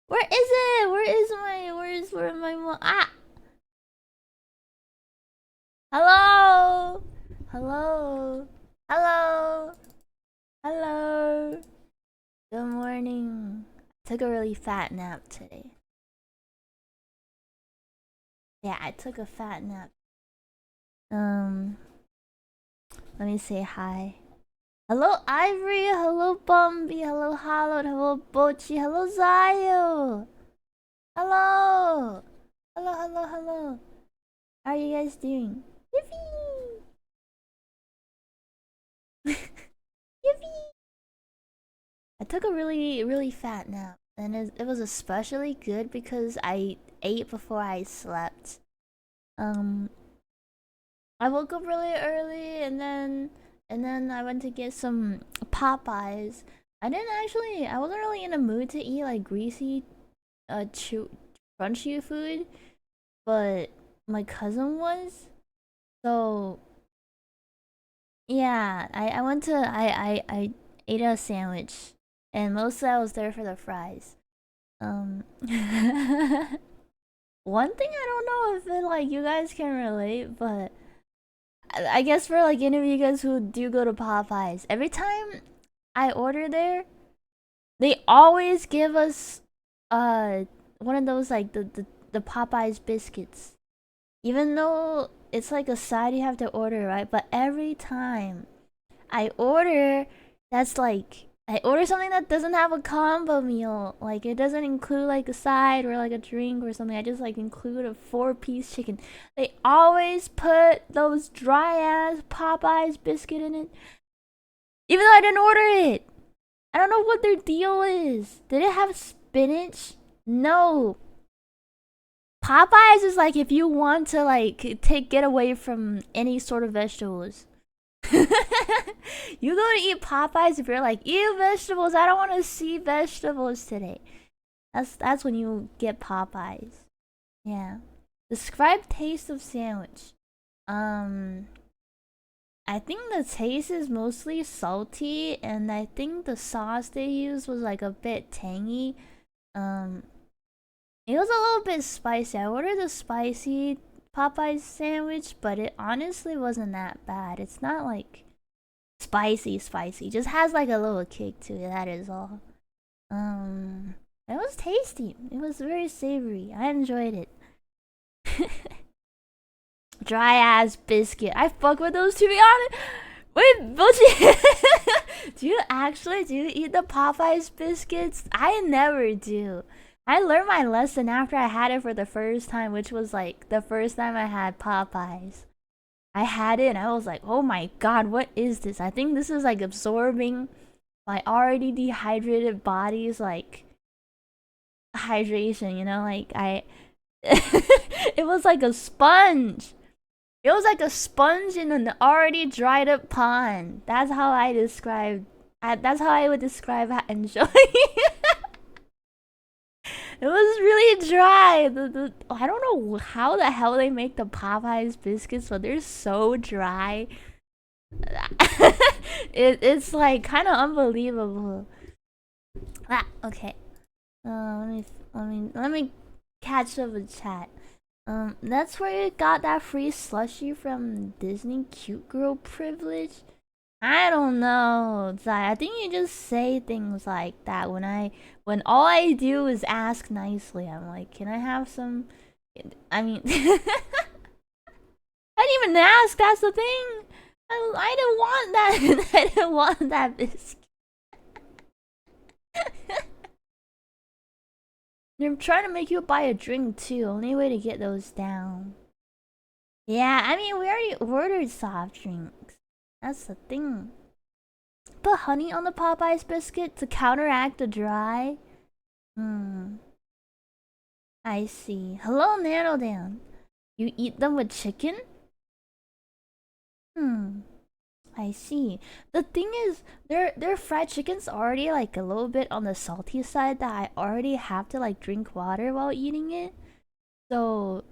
Where is it? Where am I? Ah! Hello? Hello? Hello? Hello? Good morning. I took a really fat nap today. Yeah, I took a fat nap. Um, let me say hi. Hello, Ivory. Hello, Bumby. Hello, Hollowed. Hello, Bochi. Hello, Zayo. Hello. Hello. How are you guys doing? Yippee! Yippee! I took a really fat nap, and it was especially good because I ate before I slept. Um, I woke up really early, and then I went to get some Popeyes. I wasn't really in a mood to eat like greasy, crunchy food, but my cousin was. So yeah, I went to I ate a sandwich, and mostly I was there for the fries. Um, one thing I don't know if like you guys can relate, but I guess for like any of you guys who do go to Popeyes, every time I order there, they always give us uh one of those like the Popeyes biscuits. Even though it's like a side you have to order, right? But every time I order that's like I order something that doesn't have a combo meal. Like it doesn't include like a side or like a drink or something. I just like include a 4-piece chicken. They always put those dry ass Popeyes biscuit in it. Even though I didn't order it. I don't know what their deal is. Did it have spinach? No. Popeyes is like if you want to like get away from any sort of vegetables. You go to eat Popeyes if you're like, ew vegetables, I don't want to see vegetables today. That's when you get Popeyes. Yeah. Describe taste of sandwich. Um I think the taste is mostly salty, and I think the sauce they used was like a bit tangy. Um it was a little bit spicy. I ordered a spicy Popeyes sandwich, but it honestly wasn't that bad. It's not like spicy. Just has like a little kick to it. That is all. It was tasty. It was very savory. I enjoyed it. Dry ass biscuit. I fuck with those to be honest. Wait, bullshit. Do you eat the Popeyes biscuits? I never do. I learned my lesson after I had it for the first time, which was like the first time I had Popeyes. I had it and I was like, oh my god, what is this? I think this is like absorbing my already dehydrated body's like hydration, you know? Like I it was like a sponge. It was like a sponge in an already dried up pond. That's how I would describe enjoying it. It was really dry. I don't know how the hell they make the Popeyes biscuits, but they're so dry. It's like kind of unbelievable. Okay. Let me catch up with chat. That's where you got that free slushy from Disney Cute Girl privilege. I don't know, Zai. I think you just say things like that when all I do is ask nicely. I'm like, can I have some? I mean, I didn't even ask. That's the thing. I didn't want that. I didn't want that biscuit. They're trying to make you buy a drink too. Only way to get those down. Yeah, I mean, we already ordered soft drinks. That's the thing. Put honey on the Popeyes biscuit to counteract the dry. Hmm. I see. Hello, Nanodan. You eat them with chicken? Hmm. I see. The thing is, their fried chicken's already like a little bit on the salty side that I already have to like drink water while eating it. So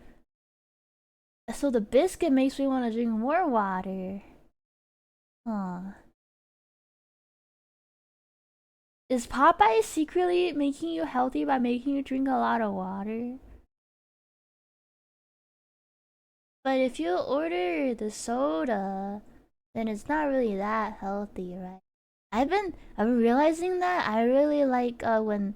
so the biscuit makes me want to drink more water. Huh. Is Popeye secretly making you healthy by making you drink a lot of water? But if you order the soda, then it's not really that healthy, right? I've been realizing that I really like um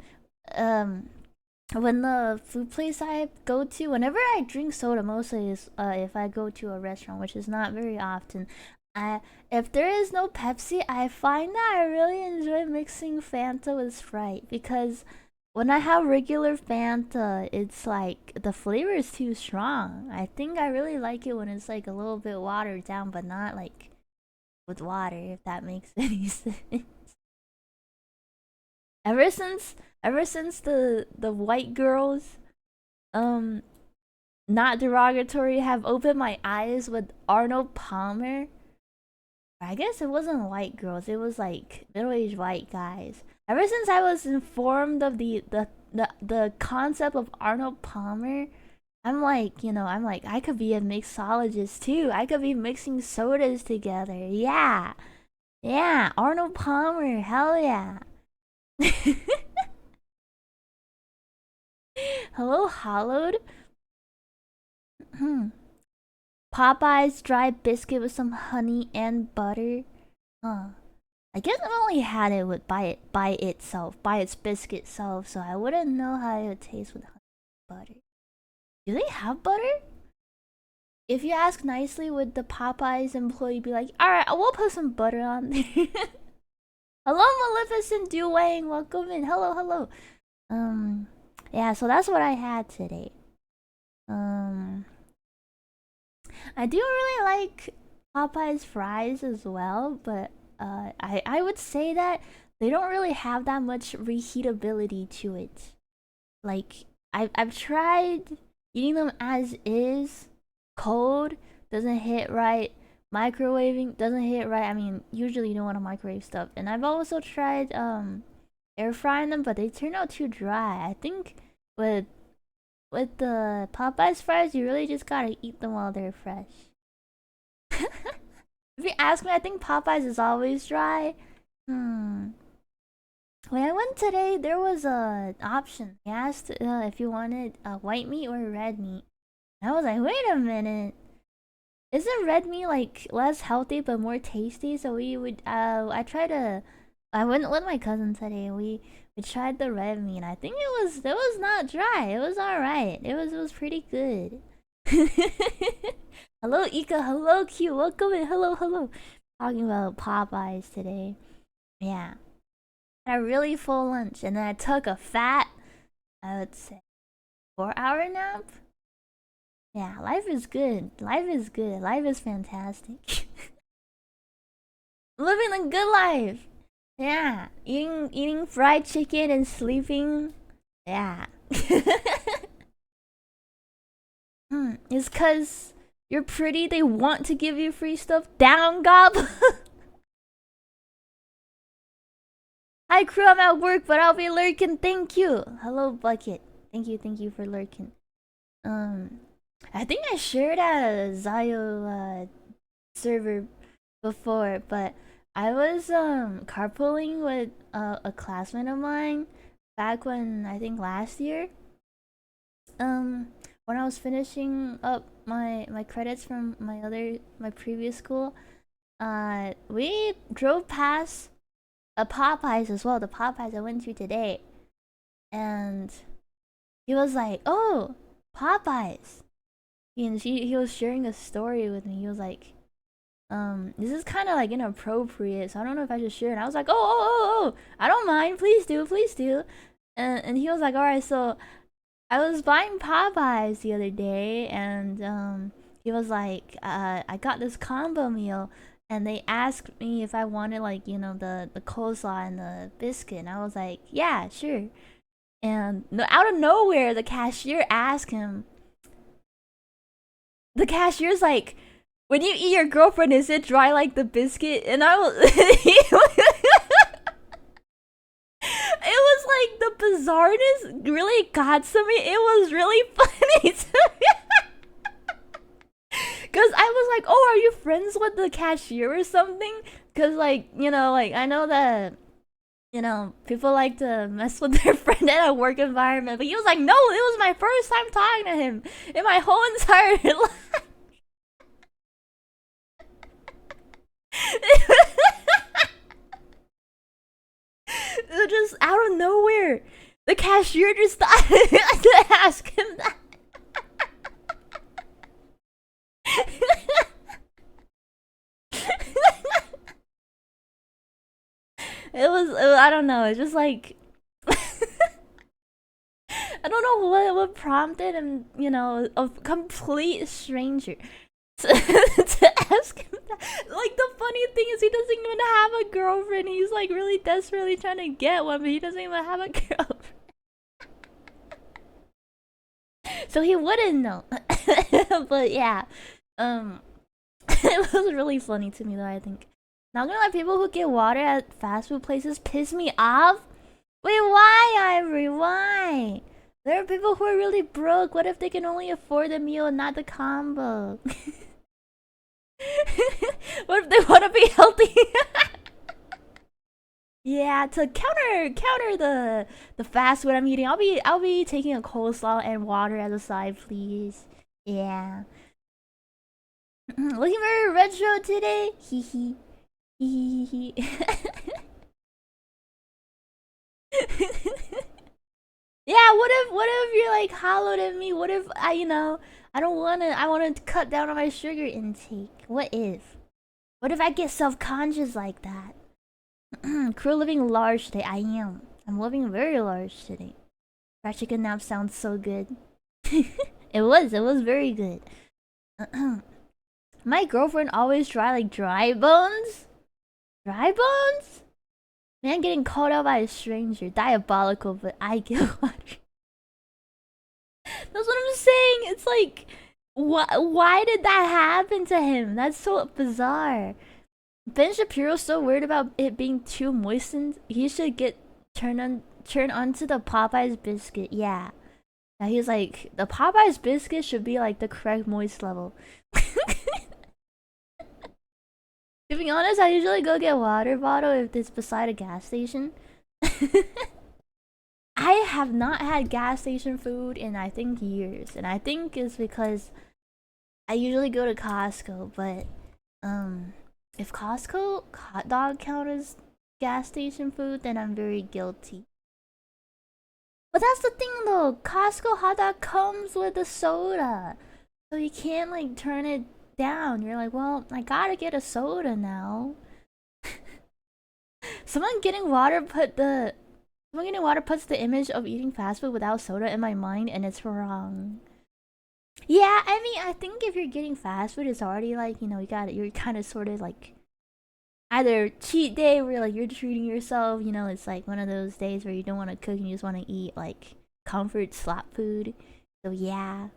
when the food place I go to, whenever I drink soda, mostly is if I go to a restaurant, which is not very often. I If there is no Pepsi, I find that I really enjoy mixing Fanta with Sprite because when I have regular Fanta, it's like the flavor is too strong. I think I really like it when it's like a little bit watered down, but not like with water, if that makes any sense. Ever since the white girls, um, not derogatory, have opened my eyes with Arnold Palmer. I guess it wasn't white girls, it was like middle-aged white guys. Ever since I was informed of the concept of Arnold Palmer, I'm like, I could be a mixologist too. I could be mixing sodas together. Yeah. Yeah, Arnold Palmer, hell yeah. Hello, Hollowed. Hmm. Popeye's dry biscuit with some honey and butter. Huh. I guess I've only had it with by itself, by its biscuit self, so I wouldn't know how it would taste with honey and butter. Do they have butter? If you ask nicely, would the Popeyes employee be like, "All right, I will put some butter on there." Hello, Maleficent Duwang, welcome in. Hello, hello. Yeah, so that's what I had today. I do really like Popeye's fries as well, but I would say that they don't really have that much reheatability to it. Like I've tried eating them as is, cold doesn't hit right. Microwaving doesn't hit right. I mean, usually you don't want to microwave stuff. And I've also tried air frying them, but they turn out too dry. I think with the Popeyes fries, you really just gotta eat them while they're fresh. If you ask me, I think Popeyes is always dry. When I went today, there was a option. He asked if you wanted white meat or red meat. I was like, wait a minute. Isn't red meat like less healthy but more tasty? So I went with my cousin today. We tried the red meat. I think it was not dry. It was alright. It was pretty good. Hello Ika, hello Q, welcome in, hello, hello. Talking about Popeyes today. Yeah. Had a really full lunch and then I took a fat, I would say, 4-hour nap. Yeah, life is good. Life is good. Life is fantastic. Living a good life. Yeah. Eating fried chicken and sleeping. Yeah. It's cause you're pretty, they want to give you free stuff. Down gob. Hi crew, I'm at work, but I'll be lurking. Thank you. Hello Bucket. Thank you for lurking. I think I shared at a Zayo server before, but I was carpooling with a classmate of mine back when I think last year. When I was finishing up my credits from my previous school, we drove past a Popeyes as well, the Popeyes I went to today, and he was like, "Oh, Popeyes." And he was sharing a story with me. He was like, this is kind of like inappropriate, so I don't know if I should share. And I was like, oh, I don't mind. Please do, please do. And he was like, all right. So I was buying Popeyes the other day, and he was like, I got this combo meal, and they asked me if I wanted like the coleslaw and the biscuit, and I was like, yeah, sure. And out of nowhere, the cashier asked him. The cashier's like, when you eat your girlfriend, is it dry like the biscuit? And I was it was like the bizarreness really got to me. It was really funny to me. Cause I was like, oh, are you friends with the cashier or something? Cause like, I know that You know, people like to mess with their friend in a work environment, but he was like, no, it was my first time talking to him in my whole entire life. It was just out of nowhere. The cashier just thought to ask him that. I don't know, it's just like I don't know what prompted him, you know, a complete stranger to ask him that. Like, the funny thing is, he doesn't even have a girlfriend. He's like really desperately trying to get one, but he doesn't even have a girlfriend. So he wouldn't know. But yeah, it was really funny to me though, I think. Not gonna lie, people who get water at fast food places piss me off. Wait, why, Ivory? Why? There are people who are really broke. What if they can only afford the meal and not the combo? What if they want to be healthy? Yeah, to counter the fast food I'm eating, I'll be taking a coleslaw and water as a side, please. Yeah. Looking very retro today. Hee hee. Hee hee hee. Yeah, what if you're like hollowed at me? What if I don't I wanna cut down on my sugar intake. What if? What if I get self-conscious like that? Crew living large today. I am. I'm living very large today. Fried chicken nap sounds so good. It was very good. My girlfriend always try like dry bones? Dry bones? Man getting called out by a stranger. Diabolical, but I get water. That's what I'm saying. It's like, why did that happen to him? That's so bizarre. Ben Shapiro's so worried about it being too moistened. He should get turned onto the Popeyes biscuit. Yeah. Now he's like, the Popeyes biscuit should be like the correct moist level. To be honest, I usually go get water bottle if it's beside a gas station. I have not had gas station food in I think years, and I think it's because I usually go to Costco, but if Costco hot dog count as gas station food, then I'm very guilty. But that's the thing though, Costco hot dog comes with a soda, so you can't like turn it down. You're like, well, I gotta get a soda now. Someone getting water puts the image of eating fast food without soda in my mind, and it's wrong. Yeah, I mean, I think if you're getting fast food, it's already like, you're kind of sort of like either cheat day where like you're treating yourself, it's like one of those days where you don't want to cook and you just want to eat like comfort slop food. So yeah.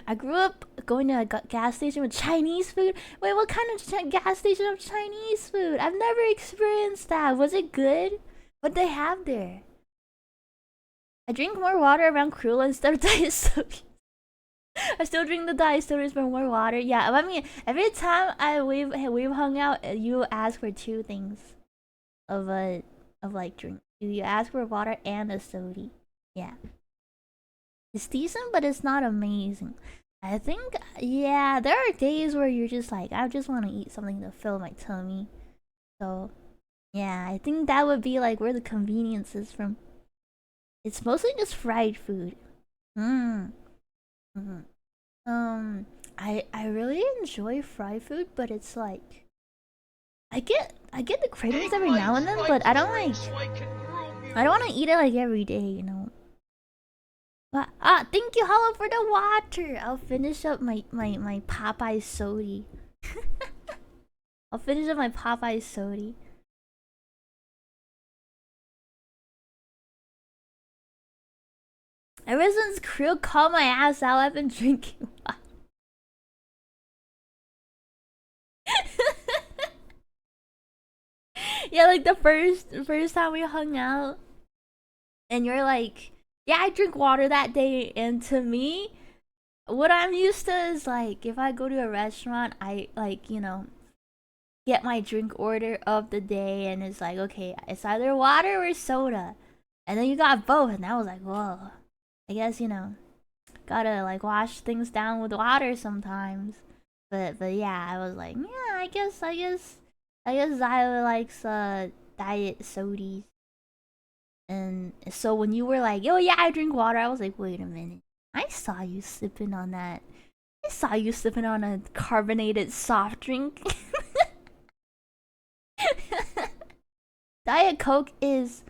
I grew up going to a gas station with Chinese food. Wait, what kind of gas station of Chinese food? I've never experienced that. Was it good? What they have there? I drink more water around Cruella instead of diet sodas. I still drink the diet sodas for more water. Yeah, I mean, every time we've hung out, you ask for two things of like drink. You ask for water and a soda. Yeah. It's decent, but it's not amazing. I think, yeah, there are days where you're just like, I just want to eat something to fill my tummy. So, yeah, I think that would be like where the convenience is from. It's mostly just fried food. I really enjoy fried food, but it's like I get the cravings every now and then, but I don't want to eat it like every day. But, thank you, Hollow, for the water. I'll finish up my Popeye soda. I'll finish up my Popeye soda. Ever since Crew called my ass out, I've been drinking water. Yeah, like the first time we hung out, and you're like, yeah, I drink water that day, and to me, what I'm used to is like if I go to a restaurant, I like get my drink order of the day, and it's like, okay, it's either water or soda, and then you got both, and I was like, whoa. I guess gotta like wash things down with water sometimes. But yeah, I was like, yeah, I guess I likes diet sodies. And so when you were like, oh yeah, I drink water, I was like, wait a minute. I saw you sipping on that. I saw you sipping on a carbonated soft drink. Diet Coke is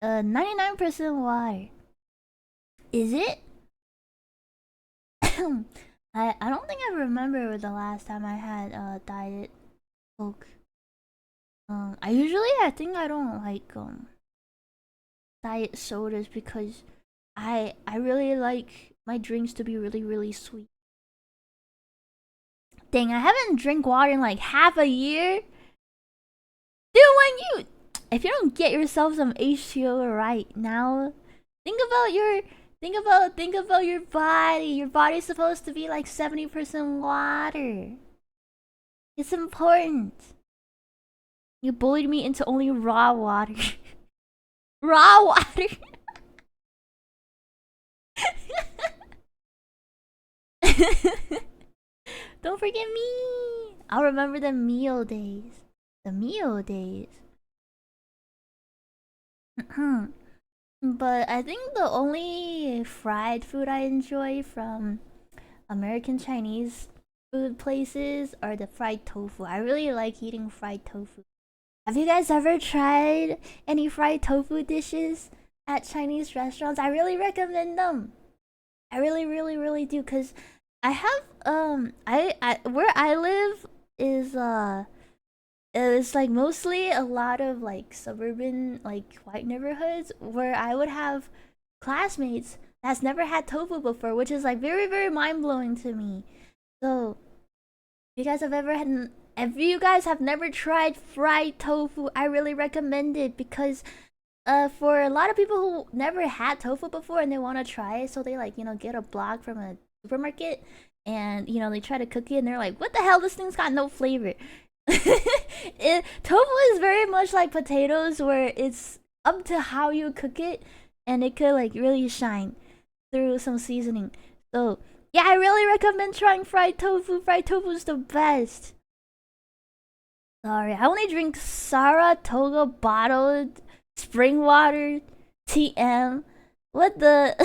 99% water. Is it? I don't think I remember the last time I had Diet Coke. I think I don't like diet sodas because I really like my drinks to be really really sweet. Dang, I haven't drank water in like half a year. Dude, if you don't get yourself some H2O right now, think about your body. Your body's supposed to be like 70% water. It's important. You bullied me into only raw water. Raw water. Don't forget me. I'll remember the meal days. The meal days. But I think the only fried food I enjoy from American Chinese food places are the fried tofu. I really like eating fried tofu. Have you guys ever tried any fried tofu dishes at Chinese restaurants? I really recommend them. I really, really, really do. Cause I have I where I live is it's like mostly a lot of like suburban like white neighborhoods where I would have classmates that's never had tofu before, which is like very, very mind blowing to me. So if you guys have never tried fried tofu, I really recommend it because for a lot of people who never had tofu before and they want to try it, so they like get a block from a supermarket and they try to cook it and they're like, what the hell, this thing's got no flavor. Tofu is very much like potatoes where it's up to how you cook it and it could like really shine through some seasoning. So yeah, I really recommend trying fried tofu. Fried tofu is the best. Sorry, I only drink Saratoga bottled spring water. TM. What the?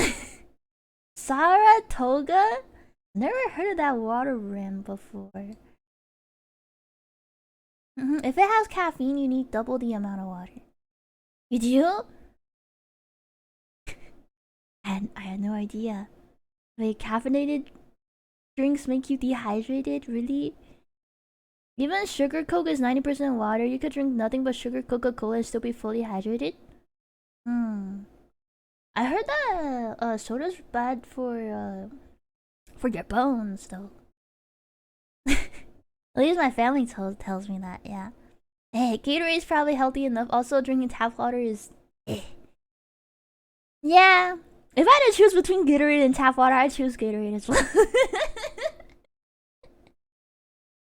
Saratoga? Never heard of that water brand before. If it has caffeine, you need double the amount of water. You do? I had no idea. Wait, caffeinated drinks make you dehydrated? Really? Even sugar Coke is 90% water. You could drink nothing but sugar Coca-Cola and still be fully hydrated? I heard that soda's bad for your bones though. At least my family tells me that, yeah. Hey, Gatorade's probably healthy enough. Also, drinking tap water is yeah. If I had to choose between Gatorade and tap water, I'd choose Gatorade as well.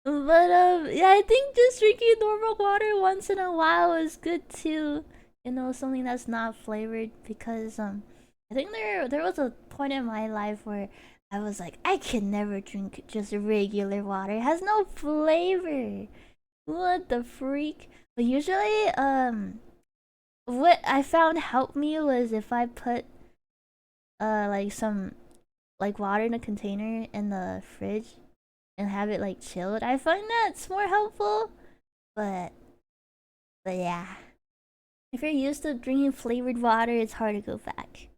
But yeah, I think just drinking normal water once in a while is good too. Something that's not flavored because I think there was a point in my life where I was like, I can never drink just regular water. It has no flavor. What the freak? But usually, what I found helped me was if I put like some like water in a container in the fridge and have it like chilled. I find that's more helpful. But yeah. If you're used to drinking flavored water, it's hard to go back.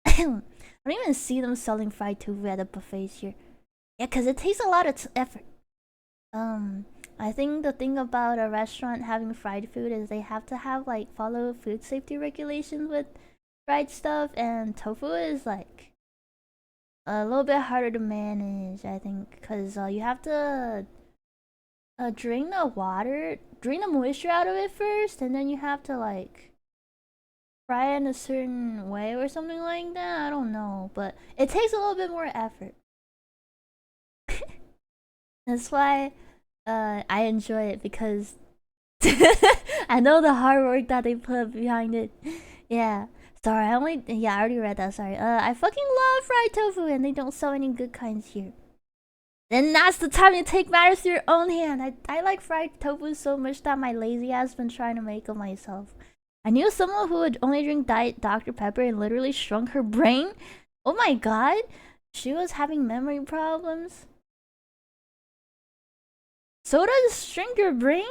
I don't even see them selling fried tofu at the buffets here. Yeah, cause it takes a lot of effort. I think the thing about a restaurant having fried food is they have to have like follow food safety regulations with fried stuff, and tofu is like a little bit harder to manage, I think, because you have to drain the moisture out of it first, and then you have to like fry it in a certain way or something like that. I don't know, but it takes a little bit more effort. That's why I enjoy it because I know the hard work that they put behind it. Yeah. Sorry, I already read that. Sorry. I fucking love fried tofu, and they don't sell any good kinds here. Then that's the time you take matters to your own hand. I like fried tofu so much that my lazy ass been trying to make it myself. I knew someone who would only drink Diet Dr. Pepper and literally shrunk her brain. Oh my god, she was having memory problems. Sodas shrink your brain?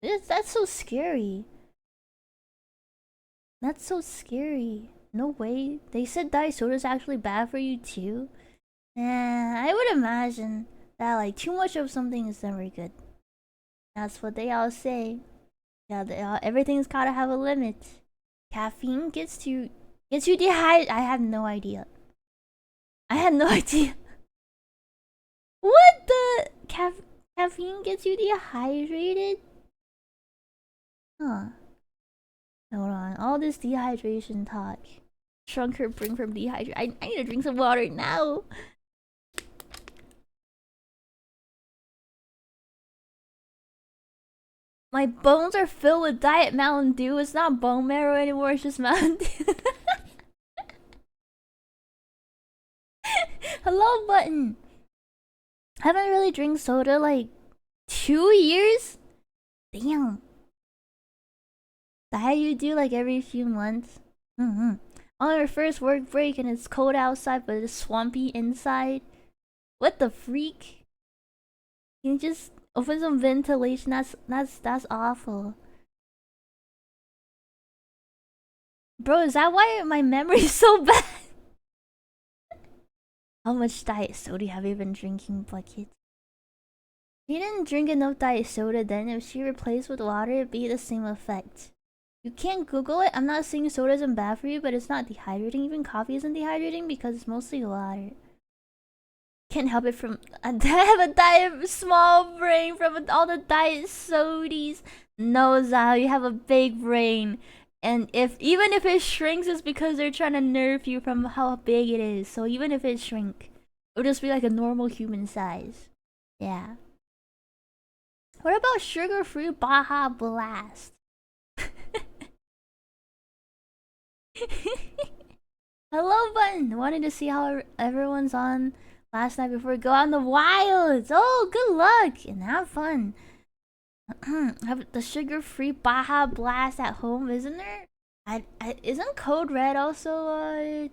That's so scary. That's so scary. No way. They said diet soda's actually bad for you too. I would imagine that like too much of something is never good. That's what they all say. Yeah, everything's gotta have a limit. Caffeine gets you dehydrated. I have no idea. I had no idea. What the caffeine gets you dehydrated? Huh. Hold on. All this dehydration talk. Shrunk her brain from dehydration. I need to drink some water now. My bones are filled with Diet Mountain Dew. It's not bone marrow anymore. It's just Mountain Dew. Hello, button. Haven't really drank soda like 2 years. Damn. That you do like every few months. On our first work break and it's cold outside but it's swampy inside. What the freak? Can you just open some ventilation? That's awful. Bro, is that why my memory is so bad? How much diet soda have you been drinking, Bucket? If you didn't drink enough diet soda, then if she replaced with water, it'd be the same effect. You can't Google it. I'm not saying soda isn't bad for you, but it's not dehydrating. Even coffee isn't dehydrating because it's mostly water. Can't help it from... I have a diet small brain from all the diet sodies. No, Zao, you have a big brain. And even if it shrinks, it's because they're trying to nerf you from how big it is. So even if it shrink, it'll just be like a normal human size. Yeah. What about sugar-free Baja Blast? Hello, button. Wanted to see how everyone's on last night before we go out in the wilds. Oh, good luck and have fun. Have the sugar-free Baja Blast at home, isn't there? Isn't Code Red also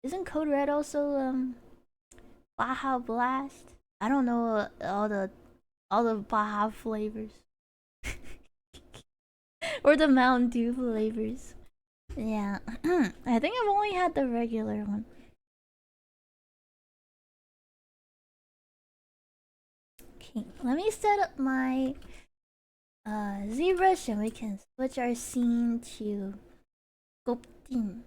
Isn't Code Red also Baja Blast? I don't know all the Baja flavors. Or the Mountain Dew flavors. Yeah. I think I've only had the regular one. Okay, let me set up my ZBrush and we can switch our scene to sculpting.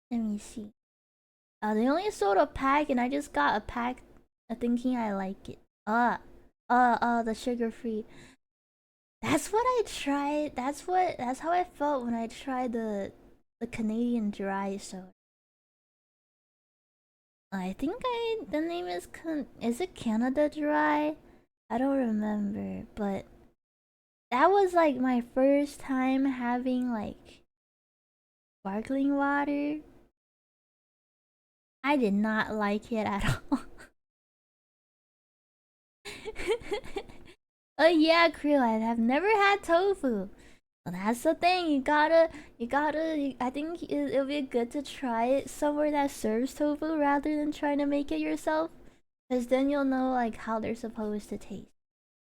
Let me see. They only sold a pack and I just got a pack thinking I like it. The sugar free. That's what I tried. That's how I felt when I tried the Canadian dry soda. I think the name is it Canada Dry? I don't remember, but that was like my first time having like sparkling water. I did not like it at all. Oh yeah, Krill, I have never had tofu. Well, that's the thing. You gotta. I think it'll be good to try it somewhere that serves tofu rather than trying to make it yourself, because then you'll know like how they're supposed to taste.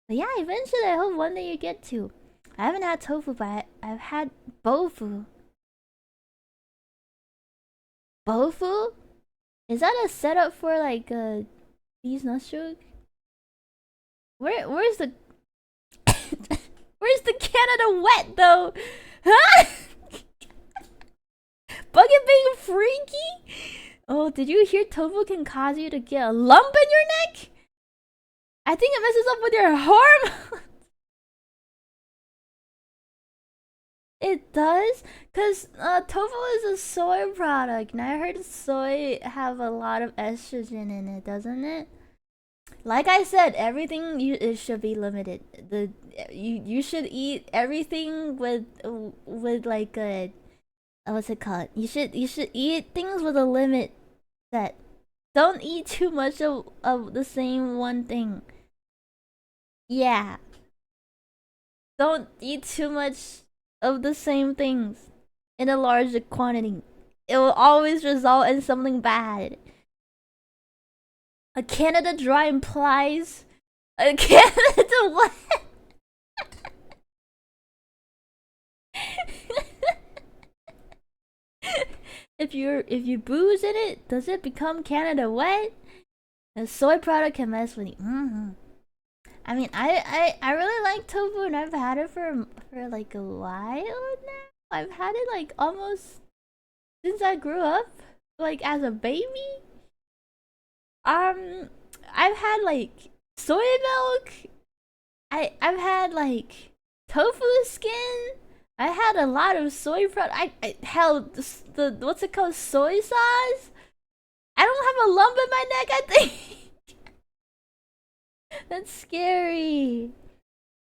But yeah, eventually, I hope one day you get to. I haven't had tofu, but I've had bofu. Bofu? Is that a setup for like these nutshug? Where's the where's the Canada wet though? Huh? Bucket being freaky? Oh, did you hear tofu can cause you to get a lump in your neck? I think it messes up with your hormones. It does, cause tofu is a soy product, and I heard soy have a lot of estrogen in it, doesn't it? Like I said, everything it should be limited. You should eat everything with like a what's it called? You should eat things with a limit set. Don't eat too much of the same one thing. Yeah, don't eat too much of the same things in a large quantity. It will always result in something bad. A Canada Dry implies a Canada what? if you booze in it, does it become Canada wet? A soy product can mess with you. I mean, I really like tofu, and I've had it for like a while now. I've had it like almost since I grew up, like as a baby. Um, I've had like soy milk. I've had like tofu skin. I had a lot of soy product. I held the what's it called, soy sauce. I don't have a lump in my neck, I think. That's scary.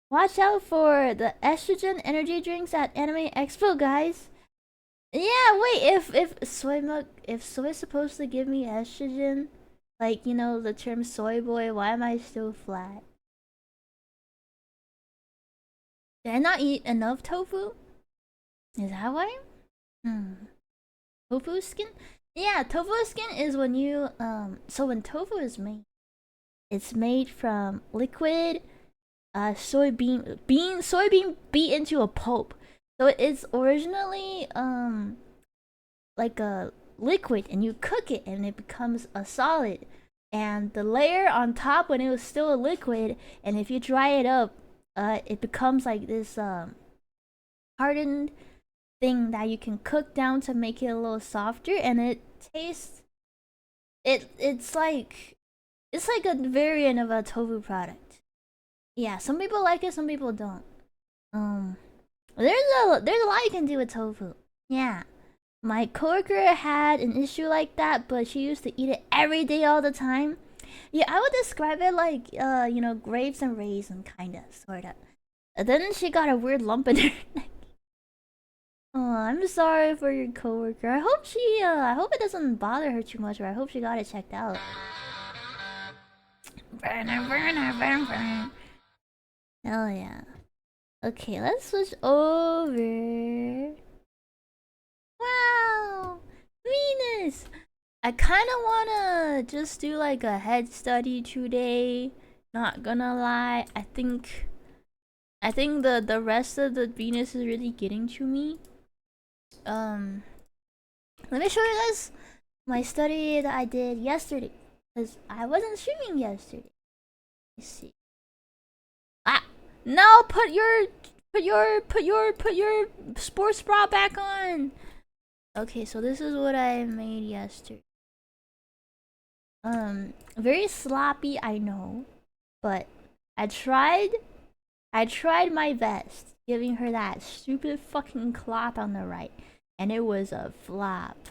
Watch out for the estrogen energy drinks at Anime Expo, guys. Yeah, wait. If soy is supposed to give me estrogen, like the term soy boy, why am I still flat? Did I not eat enough tofu? Is that why? Tofu skin? Yeah, tofu skin is when you so when tofu is made, it's made from liquid soybean beat into a pulp. So it's originally like a liquid, and you cook it and it becomes a solid. And the layer on top, when it was still a liquid, and if you dry it up, it becomes like this hardened thing that you can cook down to make it a little softer, and it tastes it's like a variant of a tofu product. Yeah, some people like it, some people don't. Um, there's a lot you can do with tofu. Yeah, my coworker had an issue like that, but she used to eat it every day, all the time. Yeah, I would describe it like grapes and raisin, kinda, sorta. And then she got a weird lump in her neck. Oh, I'm sorry for your coworker. I hope it doesn't bother her too much, or I hope she got it checked out. Hell yeah. Okay, let's switch over. Wow, Venus. I kind of wanna just do like a head study today. Not gonna lie, I think the rest of the Venus is really getting to me. Let me show you guys my study that I did yesterday, because I wasn't streaming yesterday. Let's see. Ah, no! Put your sports bra back on. Okay, so this is what I made yesterday. Very sloppy, I know, but I tried. I tried my best, giving her that stupid fucking cloth on the right, and it was a flop.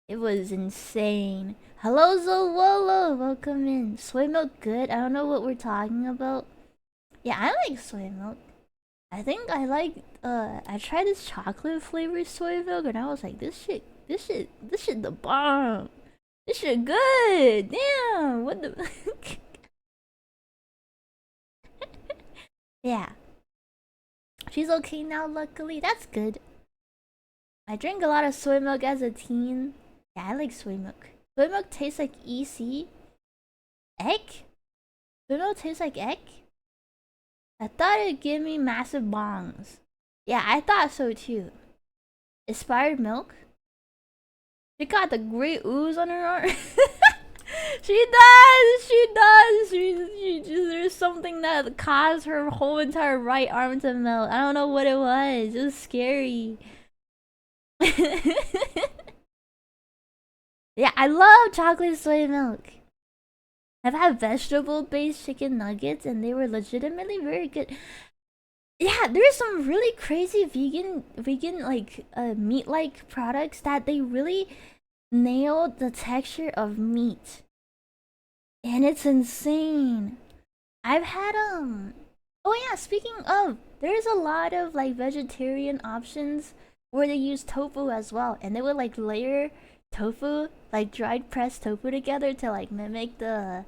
It was insane. Hello, Zololo, welcome in. Soy milk good? I don't know what we're talking about. Yeah, I like soy milk. I think I like. I tried this chocolate flavored soy milk, and I was like, this shit, the bomb. This shit good. Damn, what the? Yeah. She's okay now, luckily. That's good. I drank a lot of soy milk as a teen. Yeah, I like soy milk. Soy milk tastes like EC. Egg? Soy milk tastes like egg? I thought it'd give me massive bongs. Yeah, I thought so too. Expired milk? She got the great ooze on her arm. She does. There's something that caused her whole entire right arm to melt. I don't know what it was. It was scary. Yeah, I love chocolate soy milk. I've had vegetable-based chicken nuggets, and they were legitimately very good. Yeah, there's some really crazy vegan like meat-like products that they really nailed the texture of meat, and it's insane. I've had Oh yeah, speaking of, there's a lot of like vegetarian options where they use tofu as well, and they would like layer tofu, like dried pressed tofu together to like mimic uh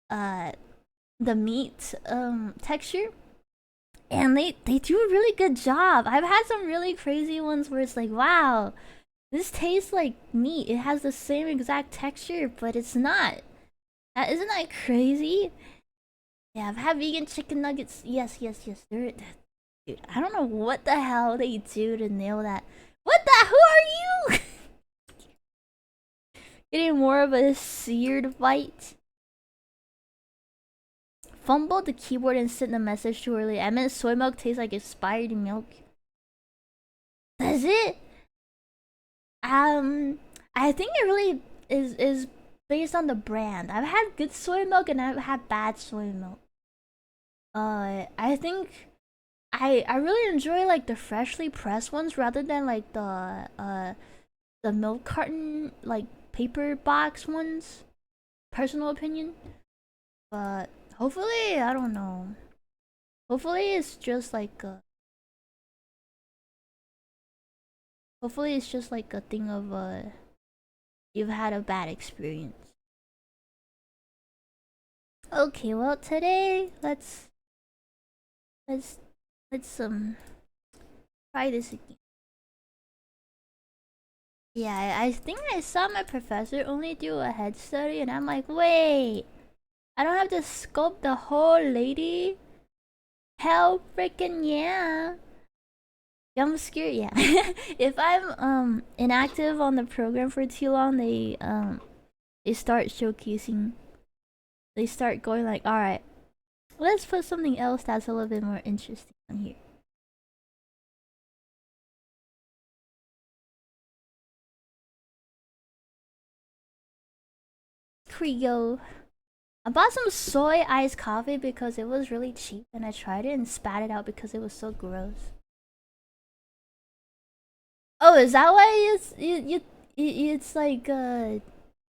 the meat texture. And they do a really good job. I've had some really crazy ones where it's like, wow, this tastes like meat. It has the same exact texture, but it's not. Isn't that crazy? Yeah, I've had vegan chicken nuggets. Yes, yes, yes. Dude, I don't know what the hell they do to nail that. What the? Who are you? Getting more of a seared bite. Fumbled the keyboard and sent the message too early. I meant soy milk tastes like expired milk. Does it? I think it really is based on the brand. I've had good soy milk and I've had bad soy milk. I think I really enjoy like the freshly pressed ones rather than like the milk carton like paper box ones. Personal opinion, but hopefully I don't know. Hopefully it's just like hopefully it's just like a thing of you've had a bad experience. Okay, well today let's let's try this again. Yeah, I think I saw my professor only do a head study, and I'm like, wait, I don't have to sculpt the whole lady? Hell freaking yeah. Jump scare, yeah. If I'm inactive on the program for too long, they start showcasing. They start going like, all right, let's put something else that's a little bit more interesting on here. Creo. I bought some soy iced coffee because it was really cheap, and I tried it and spat it out because it was so gross. Oh, is that why it's like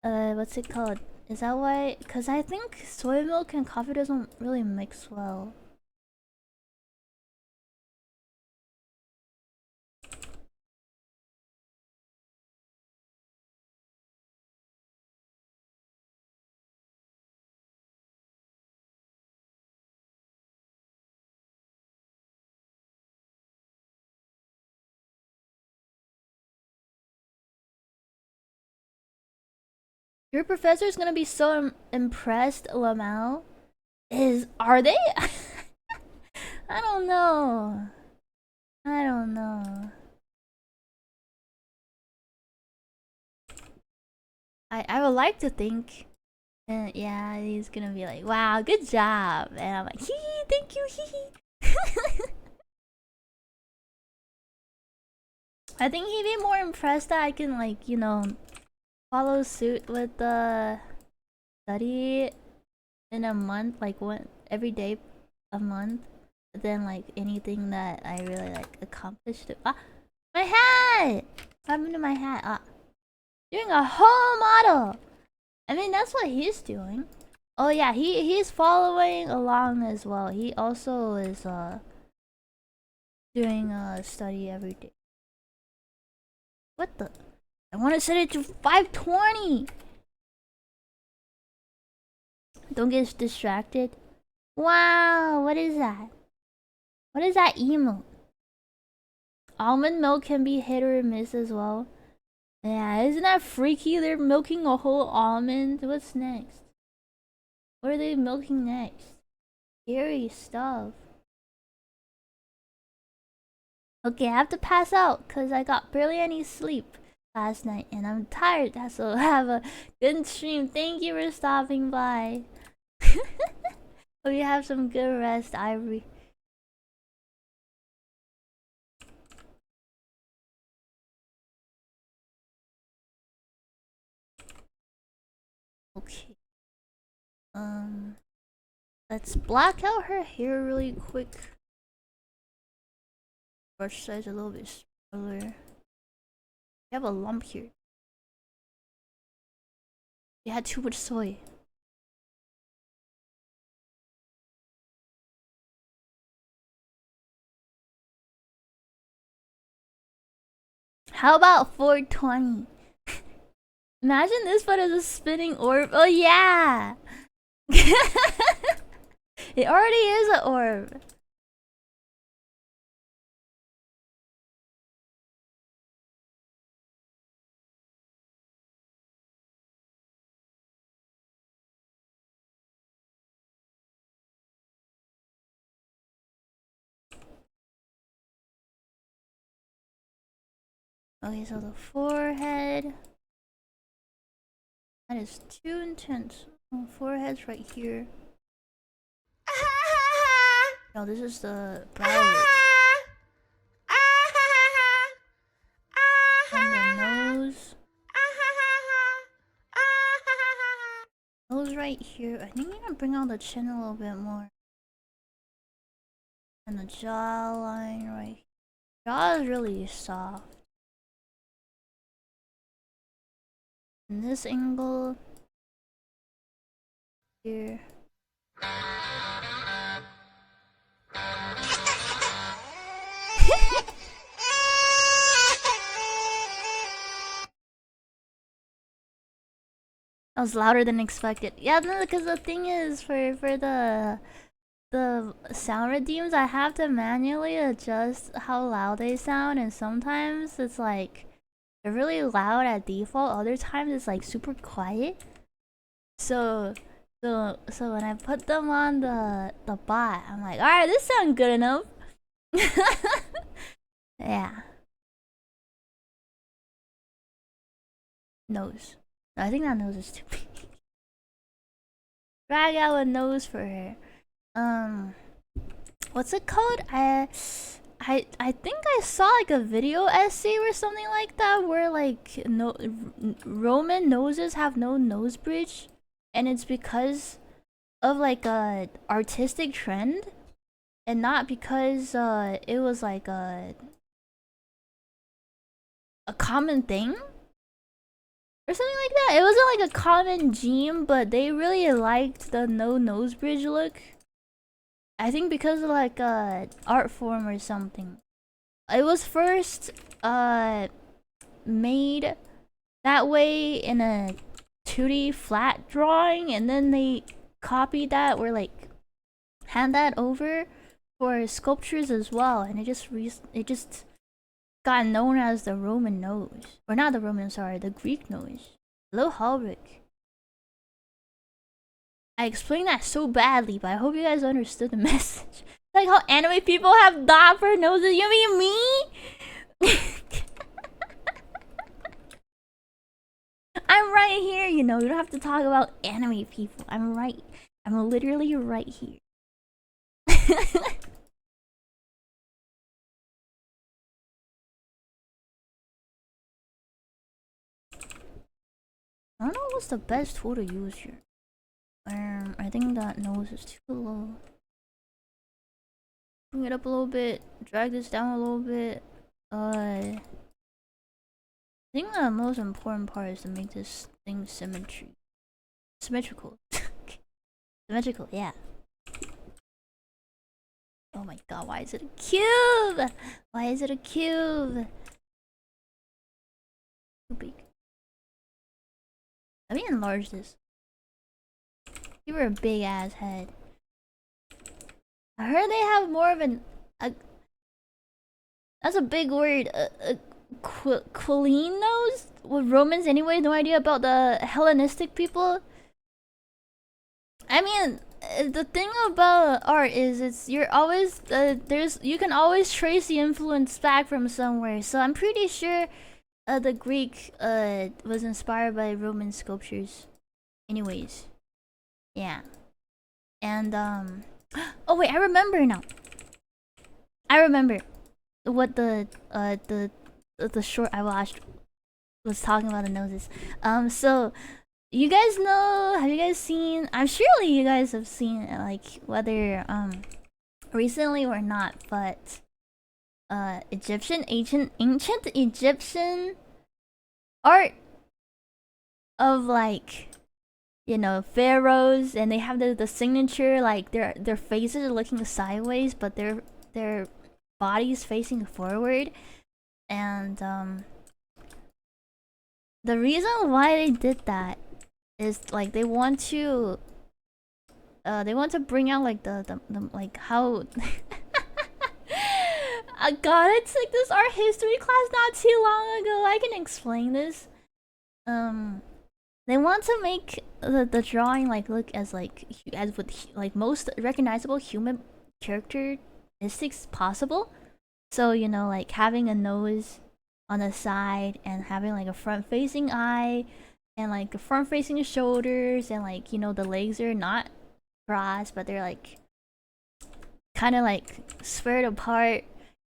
what's it called? Is that why? Cause I think soy milk and coffee doesn't really mix well. Your professor's gonna be so impressed, Lamau. Are they? I don't know. I don't know. I would like to think. Yeah, he's gonna be like, wow, good job. And I'm like, hee hee, thank you, hee hee. I think he'd be more impressed that I can, like, follow suit with the study in a month, like one every day a month, than like anything that I really like accomplished. Ah, my hat! What happened to my hat? Ah, doing a whole model. I mean, that's what he's doing. Oh yeah, he's following along as well. He also is doing a study every day. What the? I want to set it to 520. Don't get distracted. Wow, what is that? What is that emote? Almond milk can be hit or miss as well. Yeah, isn't that freaky? They're milking a whole almond. What's next? What are they milking next? Scary stuff. Okay, I have to pass out because I got barely any sleep last night and I'm tired. So have a good stream. Thank you for stopping by. Hope you have some good rest, Ivory. Okay. Let's block out her hair really quick. brush size a little bit smaller. You have a lump here. You had too much soy. How about 420? Imagine this but as a spinning orb. Oh yeah! It already is an orb. Okay, so the forehead. That is too intense. Oh, forehead's right here. No, this is the brow ridge. And the nose. Nose right here. I think I'm gonna bring out the chin a little bit more. And the jawline right here. Jaw is really soft. And this angle here. That was louder than expected. Yeah, no, because the thing is, for the sound redeems, I have to manually adjust how loud they sound, and sometimes it's like they're really loud at default. Other times it's like super quiet. So when I put them on the bot, I'm like, all right, this sounds good enough. Yeah. Nose. I think that nose is too big. Drag out a nose for her. What's it called? I think I saw like a video essay or something like that where like Roman noses have no nose bridge, and it's because of like a artistic trend, and not because it was like a common thing or something like that. It wasn't like a common gene, but they really liked the no nose bridge look. I think because of like art form or something. It was first made that way in a 2D flat drawing, and then they copied that or like hand that over for sculptures as well, and it just got known as the Roman nose. Or not the Roman, sorry, the Greek nose. Hello, Halric. I explained that so badly, but I hope you guys understood the message. Like how anime people have dot for noses. You mean me? I'm right here, you know. You don't have to talk about anime people. I'm right. I'm literally right here. I don't know what's the best tool to use here. I think that nose is too low. Bring it up a little bit. Drag this down a little bit. I think the most important part is to make this thing symmetrical. Symmetrical, yeah. Oh my god, why is it a cube? Why is it a cube? Too big. Let me enlarge this. You were a big ass head. I heard they have more of that's a big word. Quilline nose? With Romans anyway, no idea about the Hellenistic people. I mean, the thing about art is you're always you can always trace the influence back from somewhere. So I'm pretty sure the Greek was inspired by Roman sculptures. Anyways, yeah, and oh wait, I remember now. I remember what the short I watched was talking about the noses. So you guys know? Have you guys seen? I'm surely you guys have seen like whether recently or not, but Egyptian ancient Egyptian art of like, you know, pharaohs, and they have the signature, like their faces are looking sideways but their bodies facing forward. And the reason why they did that is like they want to bring out like the like how I got it, like this art history class not too long ago. I can explain this. um they want to make the drawing like look as like as with like most recognizable human characteristics possible. So, you know, like having a nose on the side and having like a front facing eye and like a front facing shoulders, and like, you know, the legs are not crossed but they're like kind of like spread apart.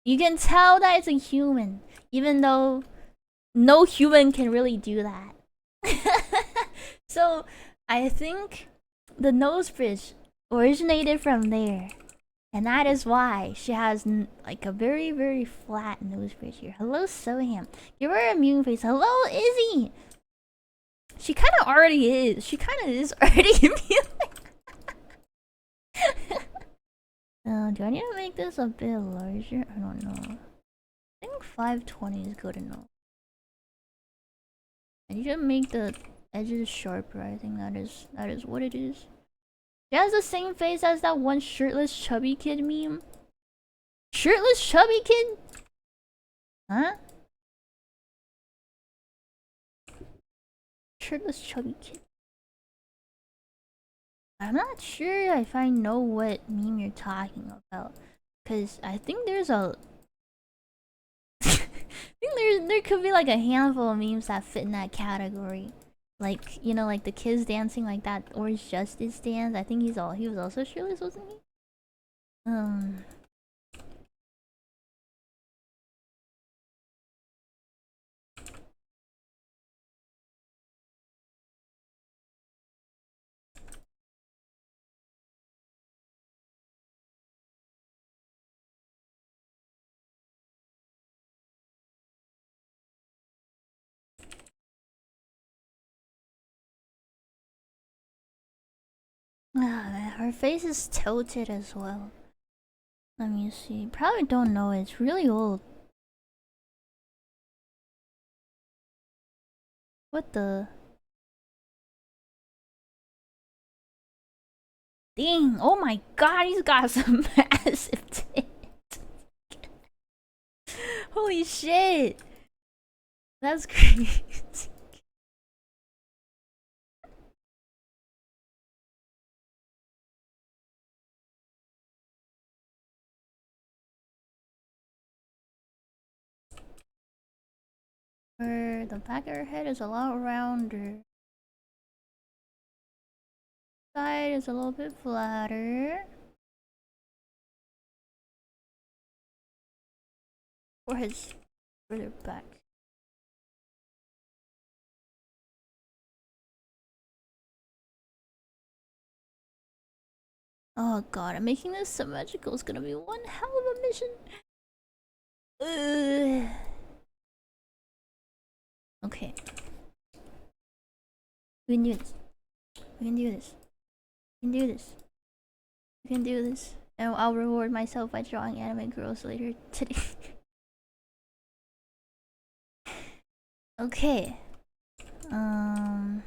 You can tell that it's a human, even though no human can really do that. So I think the nose bridge originated from there, and that is why she has like a very flat nose bridge here. Hello, Soham. Give her a immune face. Hello, Izzy. She kind of already is. She kind of is already immune. Do I need to make this a bit larger? I don't know. I think 520 is good enough. I need to make the edges sharper. I think that is what it is. She has the same face as that one shirtless chubby kid meme. Shirtless chubby kid? Huh? Shirtless chubby kid. I'm not sure if I know what meme you're talking about, cause I think there's a I think there could be like a handful of memes that fit in that category. Like, you know, like the kids dancing like that Orange Justice dance. I think he was also shirtless, wasn't he? Her face is tilted as well. Let me see. Probably don't know it. It's really old. What the? Dang! Oh my god, he's got some massive tits. Holy shit! That's crazy. The back of her head is a lot rounder. Side is a little bit flatter. Forehead's further back. Oh god, I'm making this symmetrical. It's gonna be one hell of a mission. Okay. We can do this. We can do this. We can do this. We can do this. And I'll reward myself by drawing anime girls later today. Okay. Her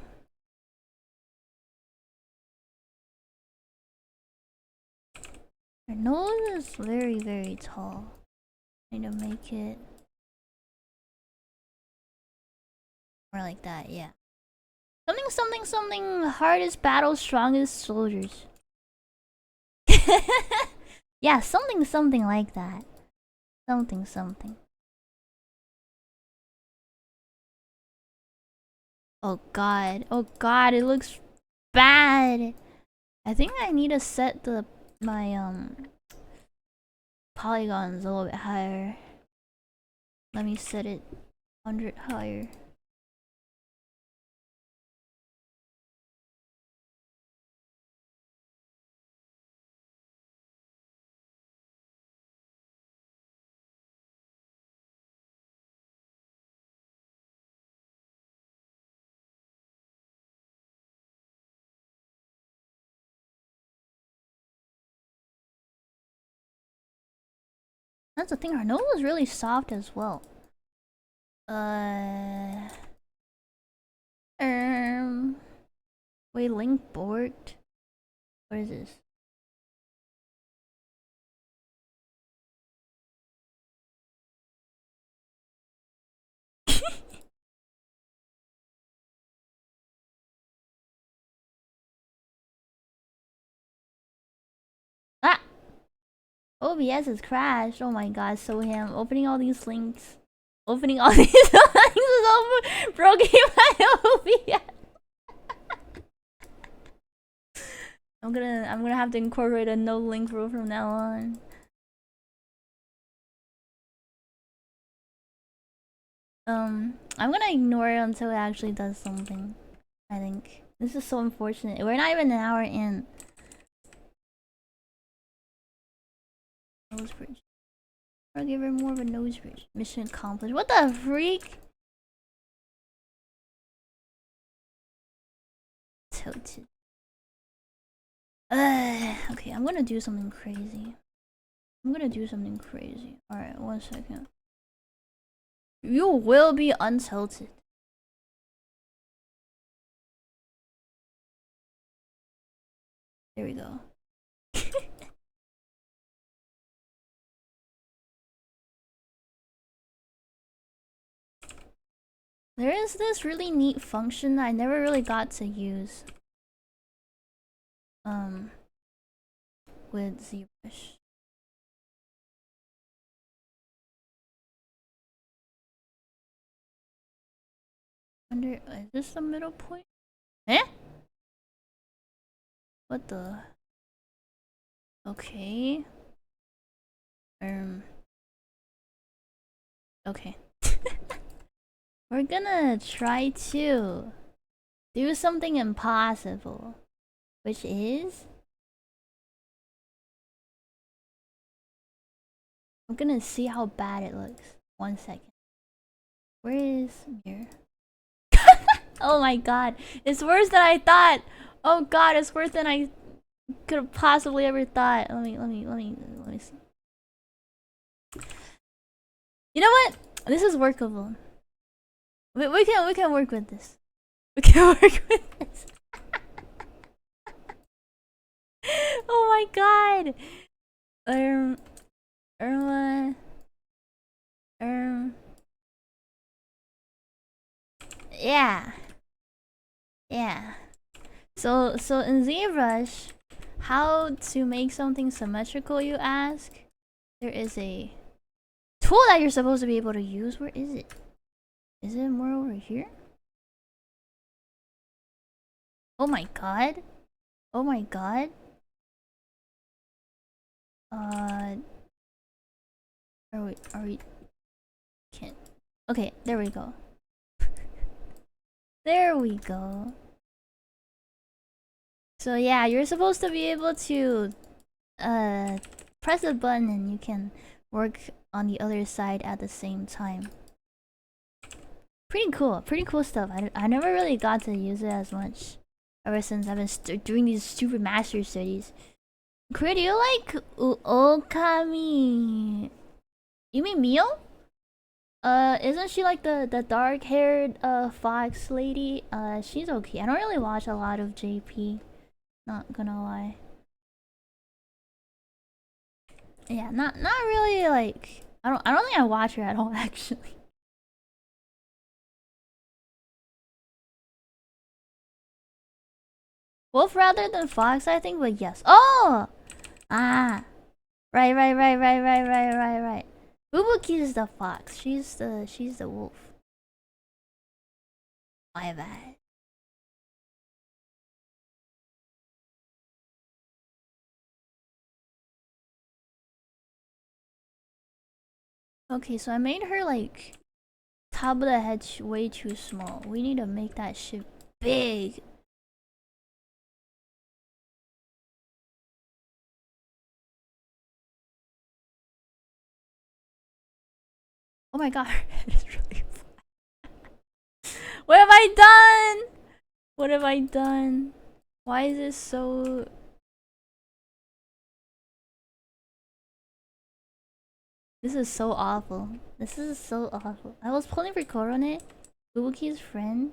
nose is very tall. I need to make it more like that, yeah. Something, hardest battle, strongest soldiers. Yeah, something like that. Something. Oh god, it looks bad. I think I need to set my polygons a little bit higher. Let me set it 100 higher. That's the thing, her nose was really soft as well. Wait, link borked? What is this? Ah! OBS has crashed. Oh my god, so him opening all these links. Opening all these links is over broken my OBS. I'm gonna have to incorporate a no link rule from now on. I'm gonna ignore it until it actually does something. I think. This is so unfortunate. We're not even an hour in. Nose bridge. I'll give her more of a nose bridge. Mission accomplished. What the freak? Tilted. Okay, I'm gonna do something crazy. Alright, 1 second. You will be untilted. There we go. There is this really neat function that I never really got to use. With ZBrush. Is this the middle point? Eh? What the? Okay. Okay. We're gonna try to do something impossible, which is I'm gonna see how bad it looks. 1 second. Where is mirror? Oh my god, it's worse than I thought. Oh god, it's worse than I could have possibly ever thought. Let me see. You know what? This is workable. We can work with this. We can work with this. Oh my god. Yeah. Yeah. So in ZBrush, how to make something symmetrical, you ask? There is a tool that you're supposed to be able to use. Where is it? Is it more over here? Oh my god. Oh my god. Are we can't. Okay, there we go. There we go. So yeah, you're supposed to be able to press a button and you can work on the other side at the same time. Pretty cool stuff. I never really got to use it as much ever since I've been doing these stupid master studies. Kuri, do you like Okami? You mean Mio? Isn't she like the dark-haired fox lady? She's okay. I don't really watch a lot of JP. Not gonna lie. Yeah, not really like I don't think I watch her at all actually. Wolf rather than fox, I think, but yes. Oh! Ah. Right. Bubuki is the fox. She's the wolf. My bad. Okay, so I made her like top of the head way too small. We need to make that shit big. Oh my god, her head is really flat. What have I done? What have I done? Why is this so... This is so awful. This is so awful. I was pulling for Coronet, Fubuki's friend.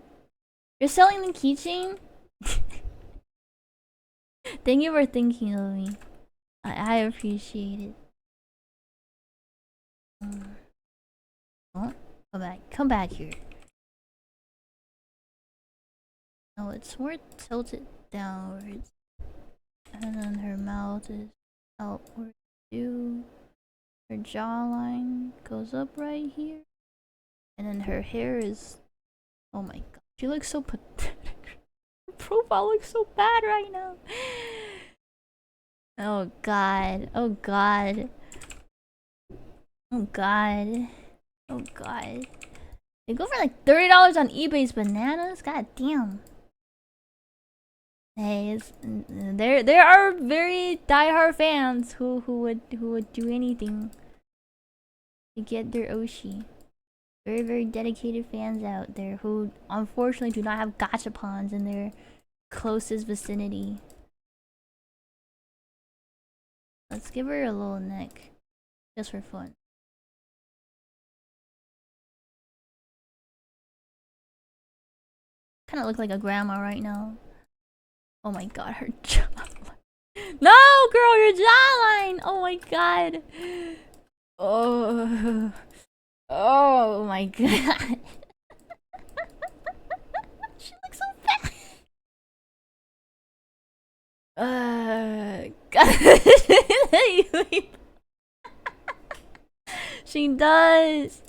You're selling the keychain? Thank you for thinking of me. I appreciate it. Oh, come back. Come back here. Oh, it's more tilted downwards. And then her mouth is outward too. Her jawline goes up right here. And then her hair is... Oh my god. She looks so pathetic. Her profile looks so bad right now. Oh god. Oh god. Oh god. Oh god. They go for like $30 on eBay's bananas? God damn. Hey, there are very diehard fans who would do anything to get their Oshi. Very dedicated fans out there who unfortunately do not have gachapons in their closest vicinity. Let's give her a little neck, just for fun. Kind of look like a grandma right now. Oh my god, her jawline. No, girl, your jawline! Oh my god. Oh. Oh my god. She looks so fat. God. She does.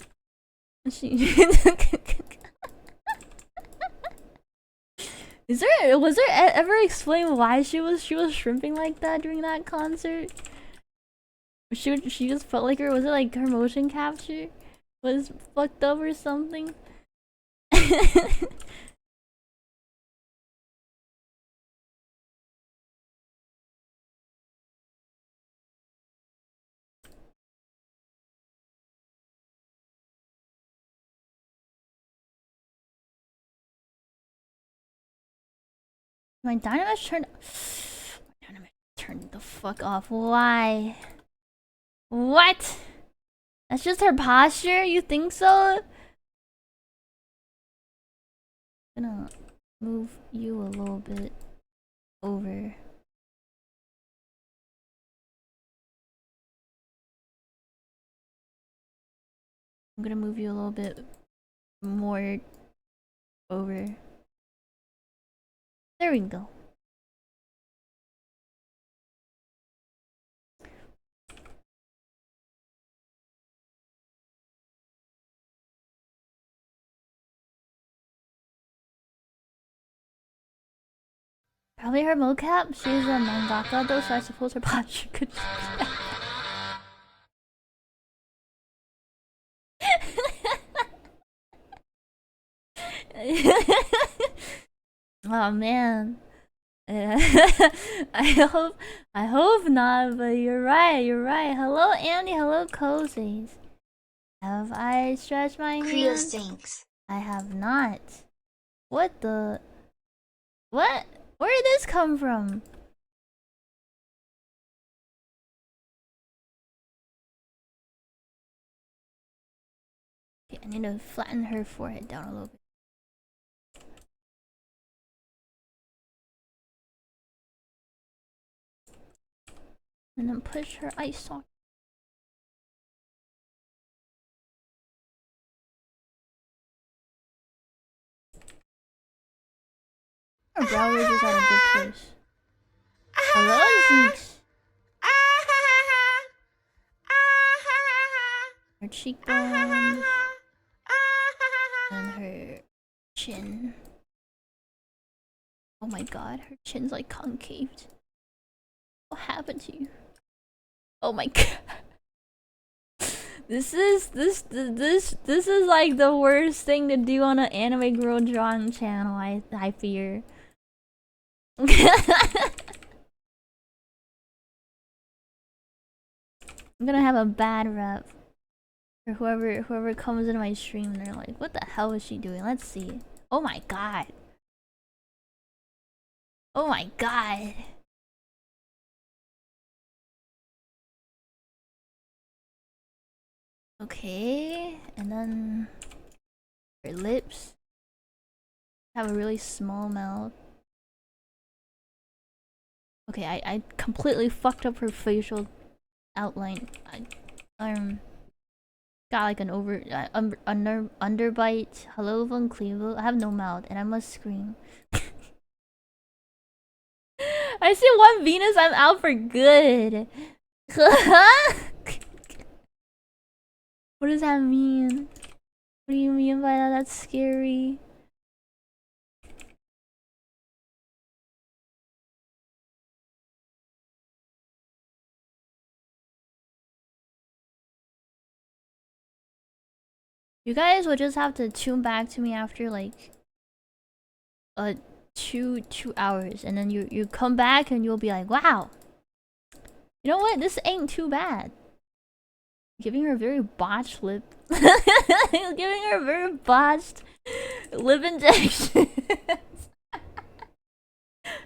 Was there ever explained why she was shrimping like that during that concert? She just felt like her. Was it like her motion capture was fucked up or something? My dynamite turned. My dynamite turned the fuck off. Why? What? That's just her posture? You think so? I'm gonna move you a little bit over. I'm gonna move you a little bit more over. There we go. Probably her mocap. She's a mangaka though, so I suppose her posture could be bad. Oh man. I hope not, but you're right, Hello Andy, hello Cozies. Have I stretched my hand? Stinks. I have not. What the? What? Where did this come from? Okay, I need to flatten her forehead down a little bit. And then push her eye socket. Her brow ridge is at a good place. Hello, Zeeks. Her cheekbones. And her chin. Oh my god, her chin's like concaved. What happened to you? Oh my god. This is like the worst thing to do on an anime girl drawing channel, I fear. I'm gonna have a bad rep for whoever comes into my stream and they're like, what the hell is she doing? Let's see. Oh my god. Oh my god. Okay, and then her lips have a really small mouth. Okay, I completely fucked up her facial outline. Got like an underbite. Hello, Von Clevo. I have no mouth, and I must scream. I see one Venus. I'm out for good. What does that mean? What do you mean by that? That's scary. You guys will just have to tune back to me after like 2 hours, and then you come back and you'll be like, wow, you know what? This ain't too bad. Giving her a very botched lip. Giving her a very botched lip injection. Is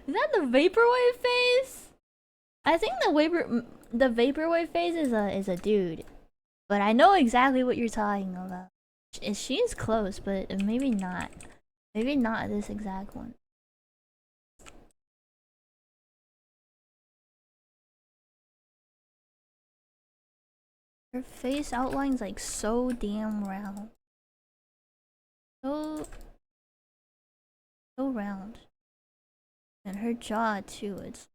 that the vaporwave phase? I think the vaporwave phase is a dude, but I know exactly what you're talking about. She's close, but maybe not. Maybe not this exact one. Her face outline's like so damn round. So round. And her jaw too, it's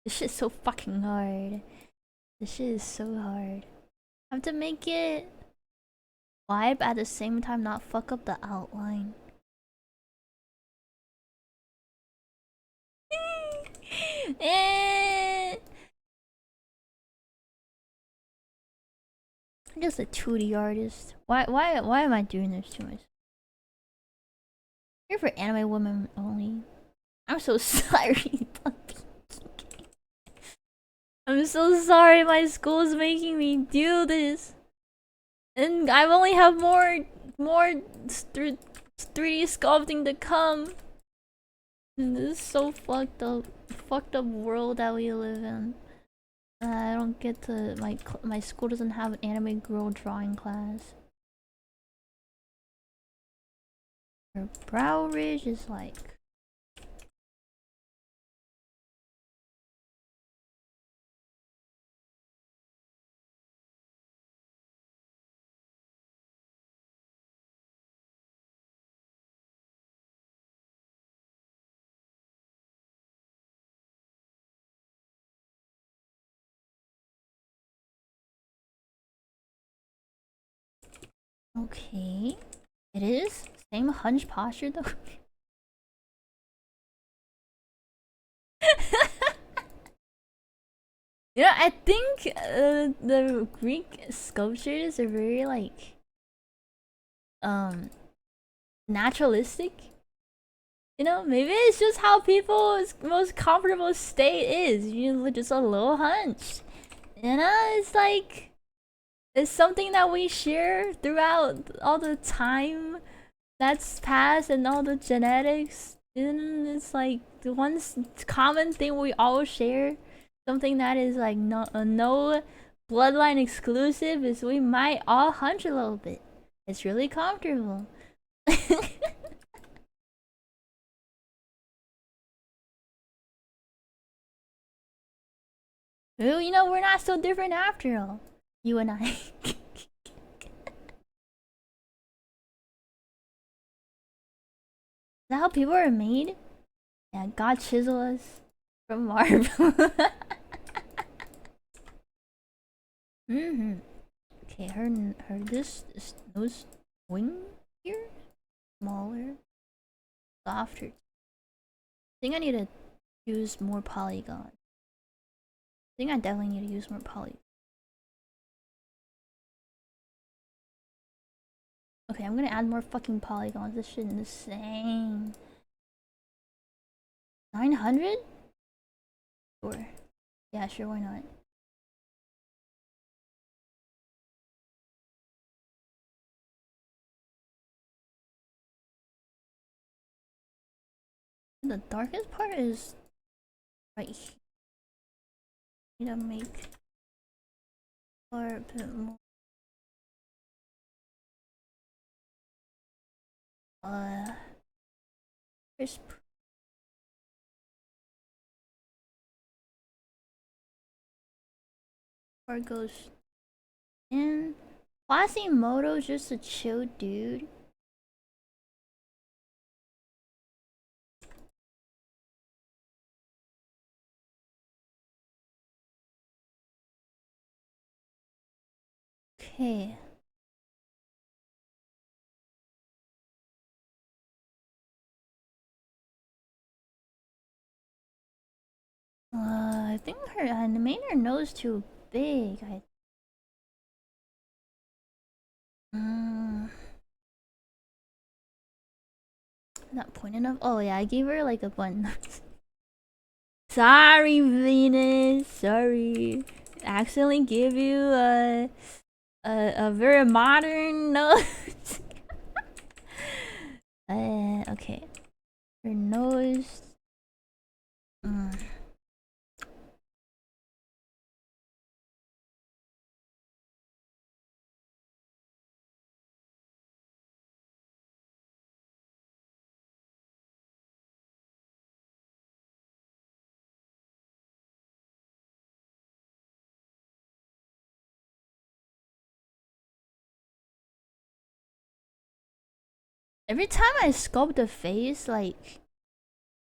this shit's so fucking hard. This shit is so hard. I have to make it vibe at the same time, not fuck up the outline. I'm just a 2D artist. Why am I doing this to myself? Here for anime women only. I'm so sorry. I'm so sorry my school's making me do this. And I only have more 3D sculpting to come. And this is so fucked up world that we live in. I don't get to my school doesn't have an anime girl drawing class. Her brow ridge is like okay. It is same hunch posture though. You know, I think the Greek sculptures are very like naturalistic. You know, maybe it's just how people's most comfortable state is. You know, just a little hunch. You know, it's like it's something that we share throughout all the time that's passed and all the genetics. And it's like the one common thing we all share. Something that is like no bloodline exclusive is we might all hunch a little bit. It's really comfortable. Ooh, you know, we're not so different after all. You and I. Is that how people are made? Yeah, God chisel us from marble. Okay, her this nose wing here smaller, softer. I think I need to use more polygon. I think I definitely need to use more polygon. Okay, I'm gonna add more fucking polygons. This shit is insane. 900? Sure. Yeah, sure, why not? The darkest part is right here. I need to make Or a bit more. Crisp. Or goes in. Quasimodo's just a chill dude. Okay. I think I made her nose too big. Not point enough. Oh yeah, I gave her like a bun. Sorry, Venus. Sorry. Accidentally gave you a very modern nose. Okay. Her nose. Every time I sculpt the face, like,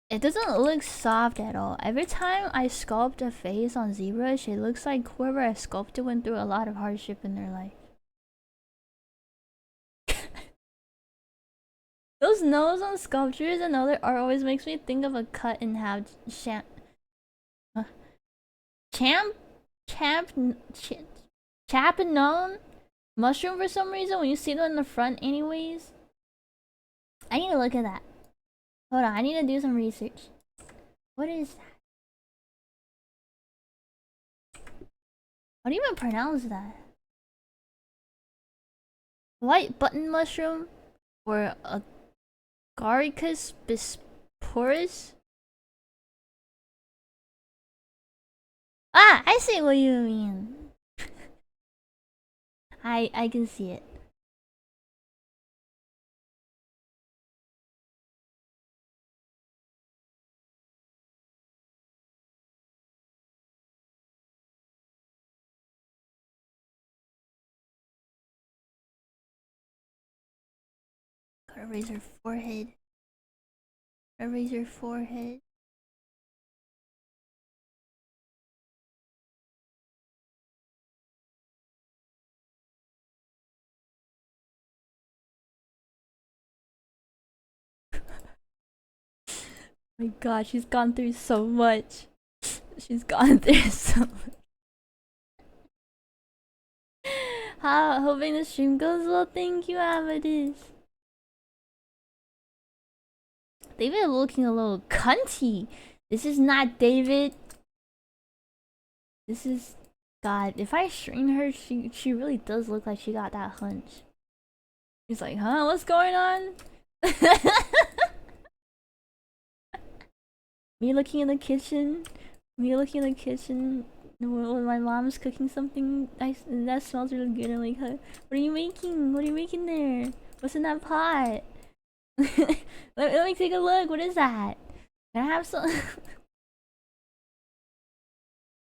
it doesn't look soft at all. Every time I sculpt a face on ZBrush, it looks like whoever I sculpted went through a lot of hardship in their life. Those nose on sculptures and other art always makes me think of a cut in half Champignon mushroom for some reason when you see them in the front anyways. I need to look at that. Hold on, I need to do some research. What is that? How do you even pronounce that? White button mushroom? Or Agaricus bisporus? Ah, I see what you mean. I can see it. Gotta raise her forehead. Gotta raise her forehead. My god, she's gone through so much. She's gone through so much. Hoping the stream goes well. Thank you, Amethyst. David looking a little cunty. This is not David. This is God. If I strain her, she really does look like she got that hunch. He's like, huh? What's going on? Me looking in the kitchen. Me looking in the kitchen when my mom's cooking something that smells really good. I'm like, huh? What are you making? What are you making there? What's in that pot? let me take a look. What is that? Can I have some? I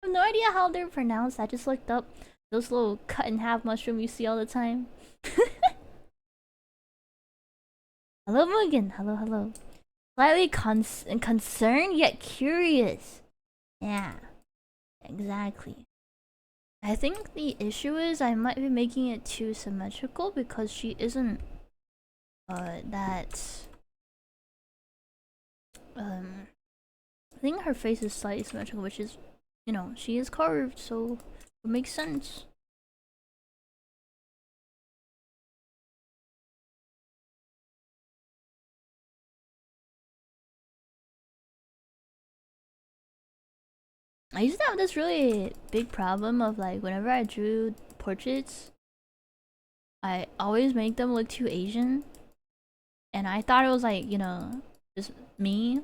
have no idea how they're pronounced. I just looked up those little cut in half mushroom you see all the time. Hello, Mugen. Hello. Slightly concerned yet curious. Yeah, exactly. I think the issue is I might be making it too symmetrical because she isn't that I think her face is slightly symmetrical, which is, you know, she is carved, so it makes sense. I used to have this really big problem of like whenever I drew portraits, I always make them look too Asian. And I thought it was like, you know, just me.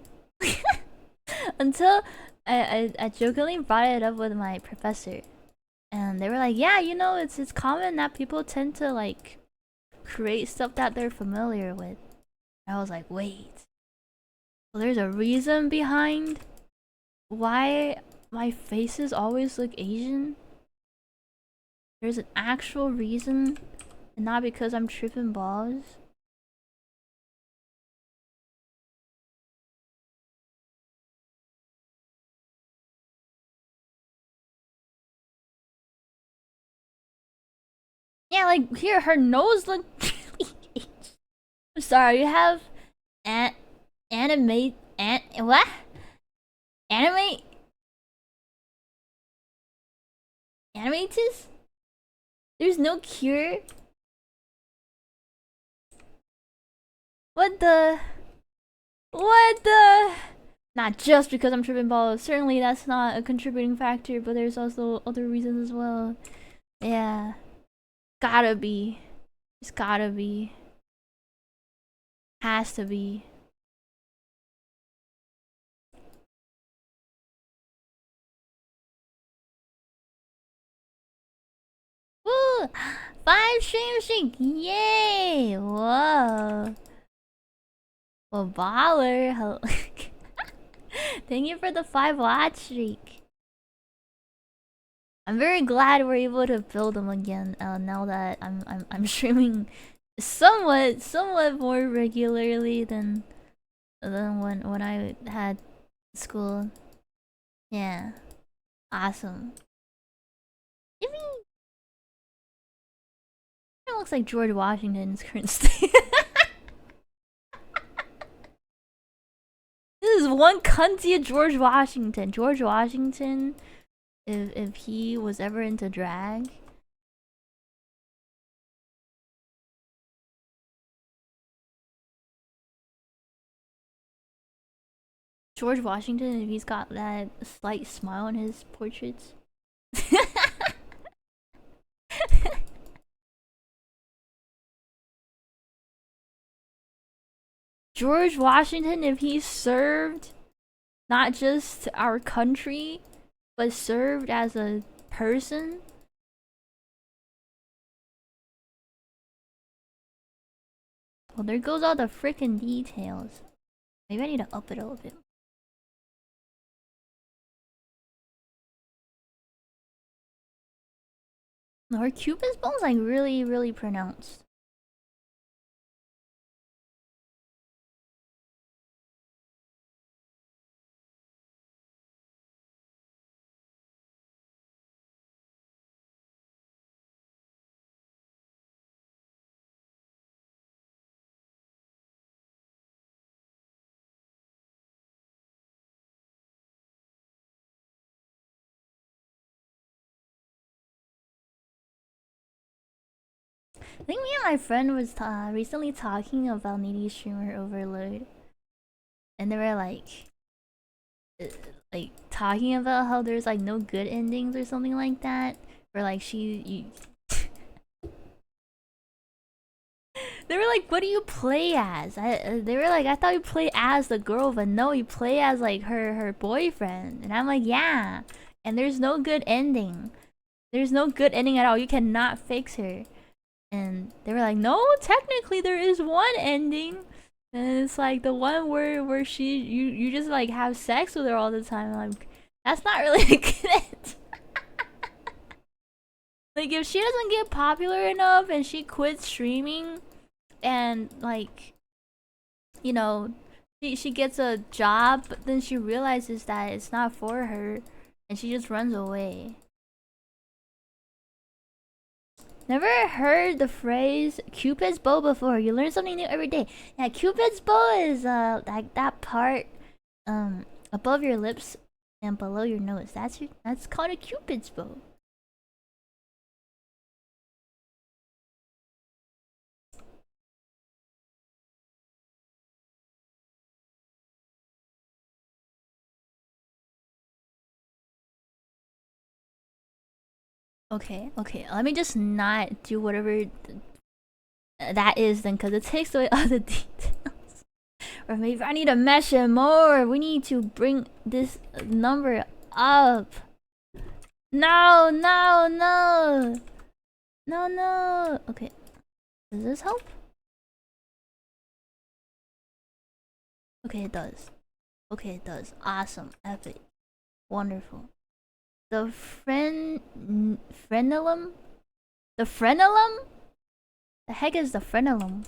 Until I jokingly brought it up with my professor. And they were like, yeah, you know, it's common that people tend to like create stuff that they're familiar with. And I was like, wait. So there's a reason behind why my faces always look Asian? There's an actual reason, and not because I'm tripping balls. Yeah, like here, her nose look really Asian. I'm sorry, you have animate what? Animate animators? There's no cure. What the? What the? Not just because I'm tripping balls. Certainly that's not a contributing factor, but there's also other reasons as well. Yeah. Gotta be. It's gotta be. Has to be. Woo! 5 stream. Yay! Whoa. Well, baller. Thank you for the 5 watch streak. I'm very glad we're able to build them again. Now that I'm streaming somewhat more regularly than when I had school. Yeah, awesome. Yippee! It looks like George Washington's current state. This is one cunty of George Washington. George Washington, if he was ever into drag. George Washington, if he's got that slight smile on his portraits. George Washington, if he served not just our country, but served as a person. Well, there goes all the freaking details. Maybe I need to up it a little bit. Her Cupid's bone's like really pronounced. I think me and my friend was recently talking about needy streamer overload, and they were like talking about how there's like no good endings or something like that. Where like they were like, "What do you play as?" They were like, "I thought you play as the girl, but no, you play as like her boyfriend." And I'm like, "Yeah." And there's no good ending. There's no good ending at all. You cannot fix her. And they were like, "No, technically there is one ending." And it's like the one where you just like have sex with her all the time. Like, that's not really a good end. Like, if she doesn't get popular enough and she quits streaming, and like, you know, she gets a job, but then she realizes that it's not for her, and she just runs away. Never heard the phrase Cupid's bow before. You learn something new every day. Yeah, Cupid's bow is like that part above your lips and below your nose. That's called a Cupid's bow. Okay, let me just not do whatever that is then, because it takes away all the details. Or maybe I need to mesh it more. We need to bring this number up. No, no, no. No, no. Okay. Does this help? Okay, it does. Okay, it does. Awesome. Epic. Wonderful. The frenulum? The frenulum? The heck is the frenulum?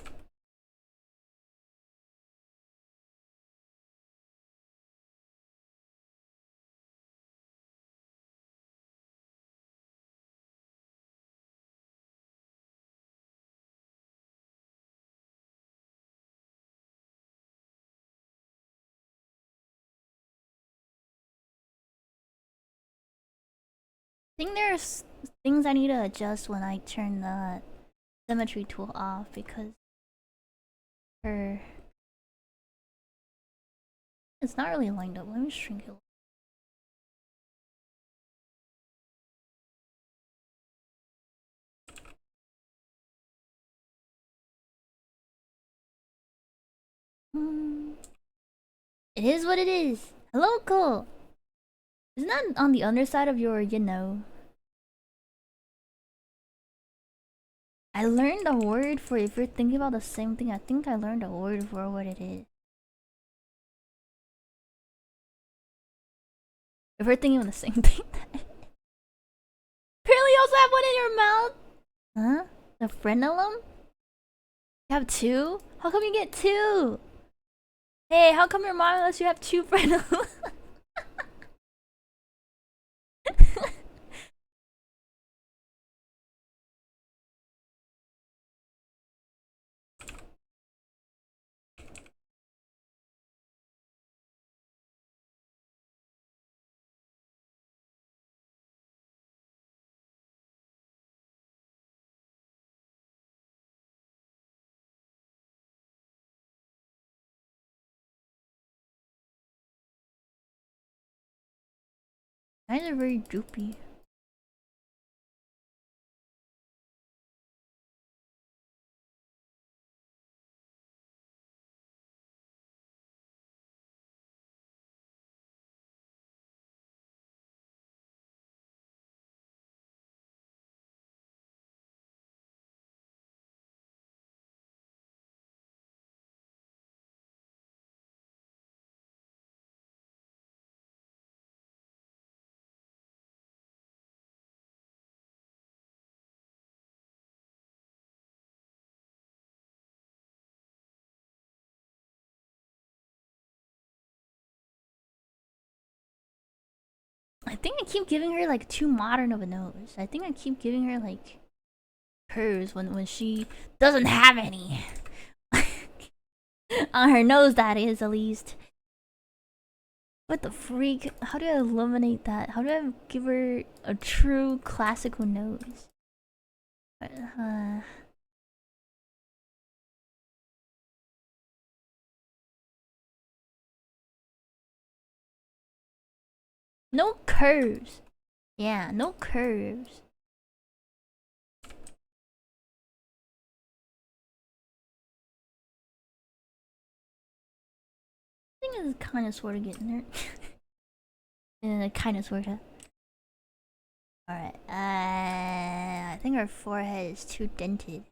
I think there's things I need to adjust when I turn the symmetry tool off because her it's not really lined up. Let me shrink it. It is what it is. Hello, Cole. Isn't that on the underside of your, you know? I learned a word for if you're thinking about the same thing. I think I learned a word for what it is. If we're thinking of the same thing. Apparently you also have one in your mouth. Huh? The frenulum? You have two? How come you get two? Hey, how come your mom lets you have two frenulum? Mine are very droopy. I think I keep giving her like too modern of a nose. I think I keep giving her like curves when she doesn't have any. On her nose, that is, at least. What the freak? How do I eliminate that? How do I give her a true classical nose? Uh, no curves. Yeah, no curves. I think it's kind of sort of getting there. Kind of sort of. Alright, I think her forehead is too dented.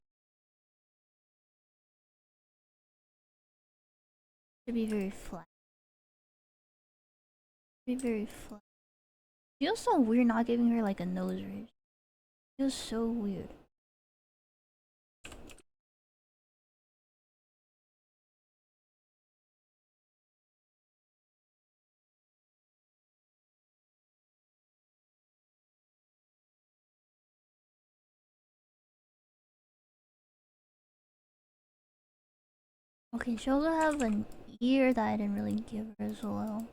Should be very flat. Be very flat. Feels so weird not giving her like a nose ridge. Feels so weird. Okay, she also have an ear that I didn't really give her as well.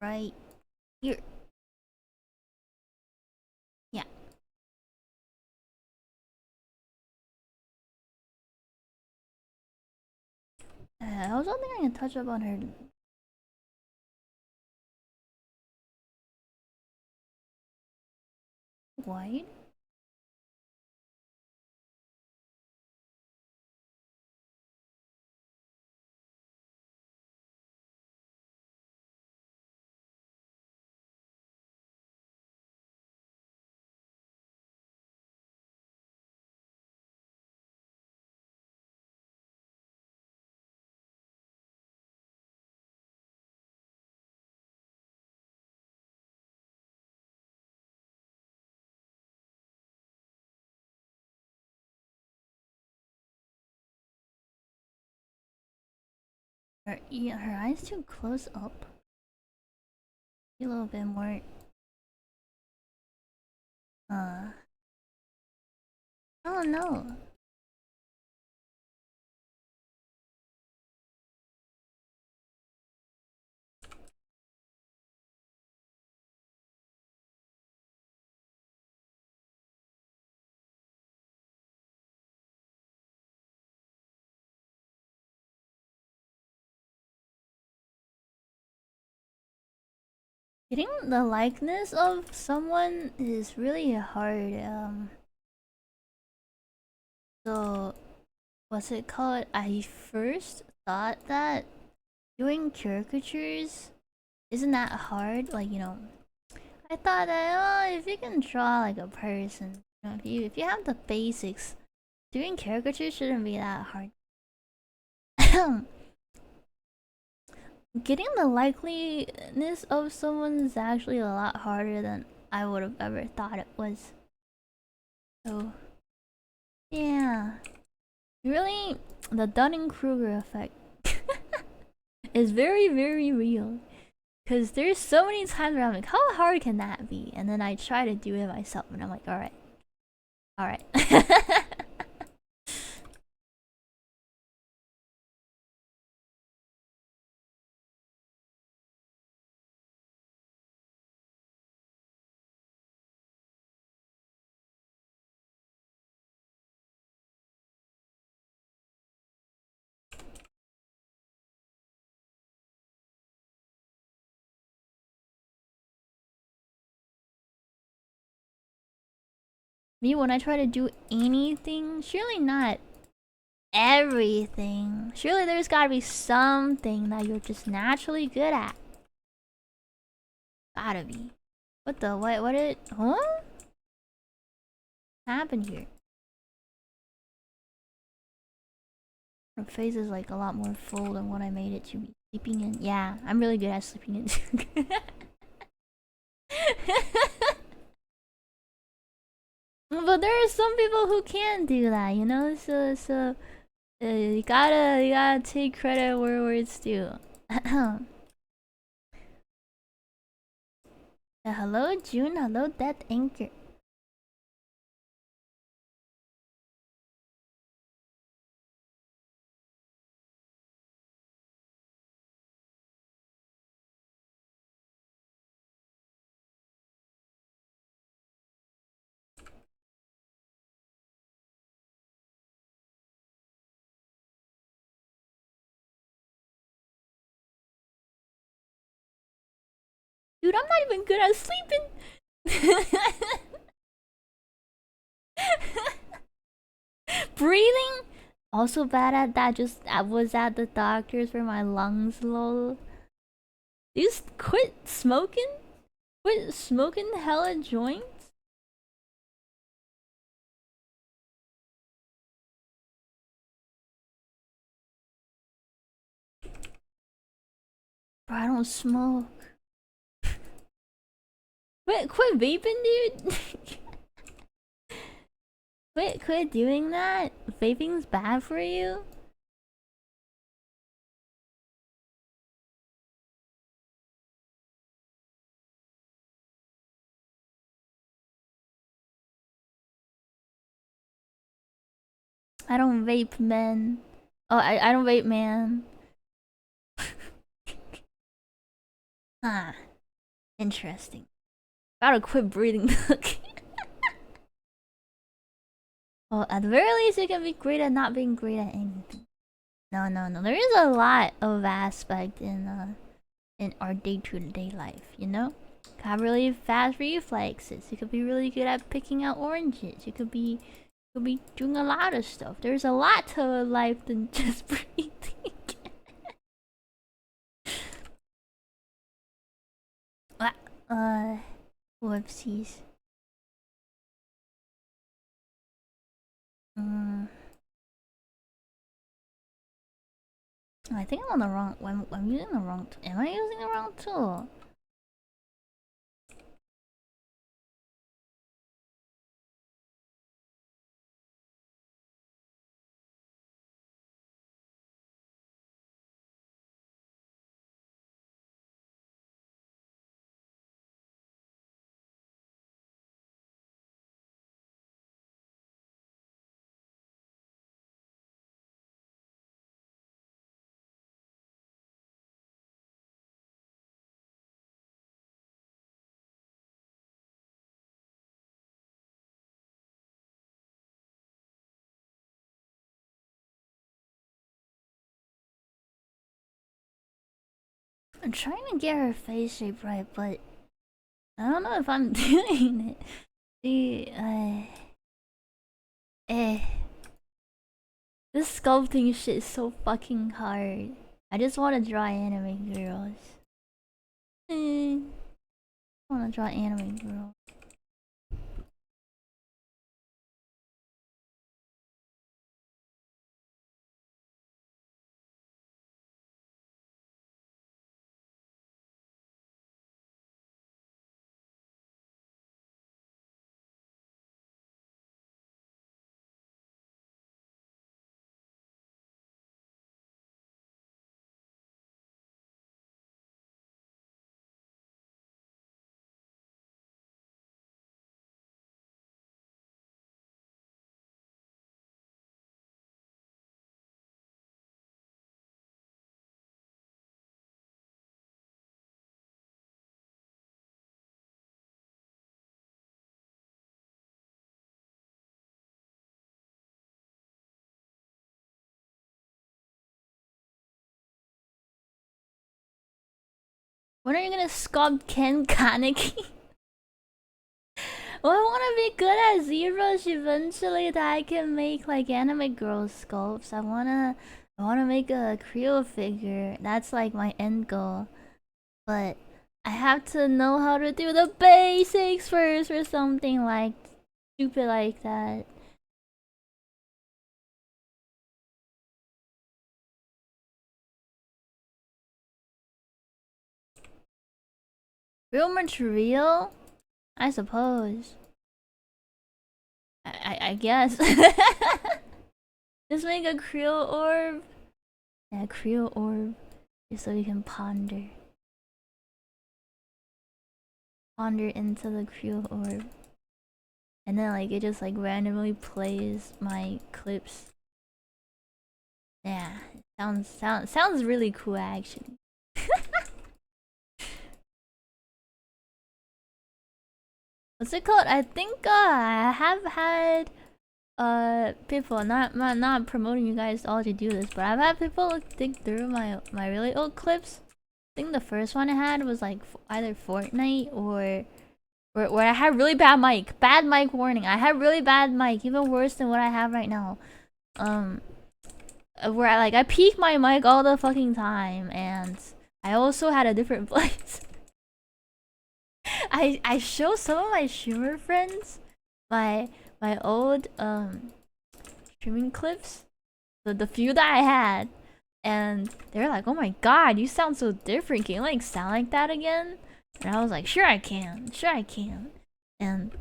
Right here. Yeah. I was hoping I can touch up on her. White? Yeah, her eyes too close up. A little bit more. I don't know. Getting the likeness of someone is really hard. So what's it called? I first thought that doing caricatures isn't that hard. Like, you know, I thought that, oh, if you can draw like a person, you know, if you have the basics, doing caricatures shouldn't be that hard. Getting the likeliness of someone is actually a lot harder than I would have ever thought it was. So, yeah. Really, the Dunning-Kruger effect is very, very real. Because there's so many times where I'm like, how hard can that be? And then I try to do it myself, and I'm like, alright. Alright. Me, when I try to do anything, surely not everything. Surely there's gotta be something that you're just naturally good at. Gotta be. What the? What did? Huh? What happened here? Her face is like a lot more full than what I made it to be. Sleeping in. Yeah, I'm really good at sleeping in. But there are some people who can't do that, you know. So you gotta take credit where it's due. Hello June, hello Death Anchor. Dude, I'm not even good at sleeping. Breathing, also bad at that. Just I was at the doctor's for my lungs, lol. You quit smoking? Quit smoking hella joints? Bro, I don't smoke. Quit vaping, dude. Quit doing that. Vaping's bad for you. I don't vape, man. Oh, I don't vape, man. Huh. Interesting. Gotta quit breathing. Well, at the very least, you can be great at not being great at anything. No, no, no. There is a lot of aspect in our day-to-day life, you know? Have really fast reflexes. You could be really good at picking out oranges. You could be doing a lot of stuff. There's a lot to life than just breathing. uh, whoopsies. Mm. I think I'm on the wrong. I'm using the wrong. Am I using the wrong tool? I'm trying to get her face shape right, but I don't know if I'm doing it. See, this sculpting shit is so fucking hard. I just want to draw anime girls. I want to draw anime girls. When are you gonna sculpt Ken Kaneki? Well, I want to be good at ZBrush eventually, that I can make like anime girl sculpts. I wanna make a Creo figure. That's like my end goal. But I have to know how to do the basics first, or something like stupid like that. Real material? I suppose. I guess. Just make a Creo orb. Yeah, Creo orb. Just so you can ponder. Ponder into the Creo orb. And then like it just like randomly plays my clips. Yeah, sounds really cool actually. What's it called? I think I have had people, not promoting you guys all to do this, but I've had people dig through my really old clips. I think the first one I had was like either Fortnite or where I had really bad mic. Bad mic warning. I had really bad mic, even worse than what I have right now. Where I peak my mic all the fucking time, and I also had a different voice. I show some of my streamer friends my old streaming clips, the few that I had, and they're like, "Oh my god, you sound so different. Can you like sound like that again?" And I was like, "Sure I can, sure I can." And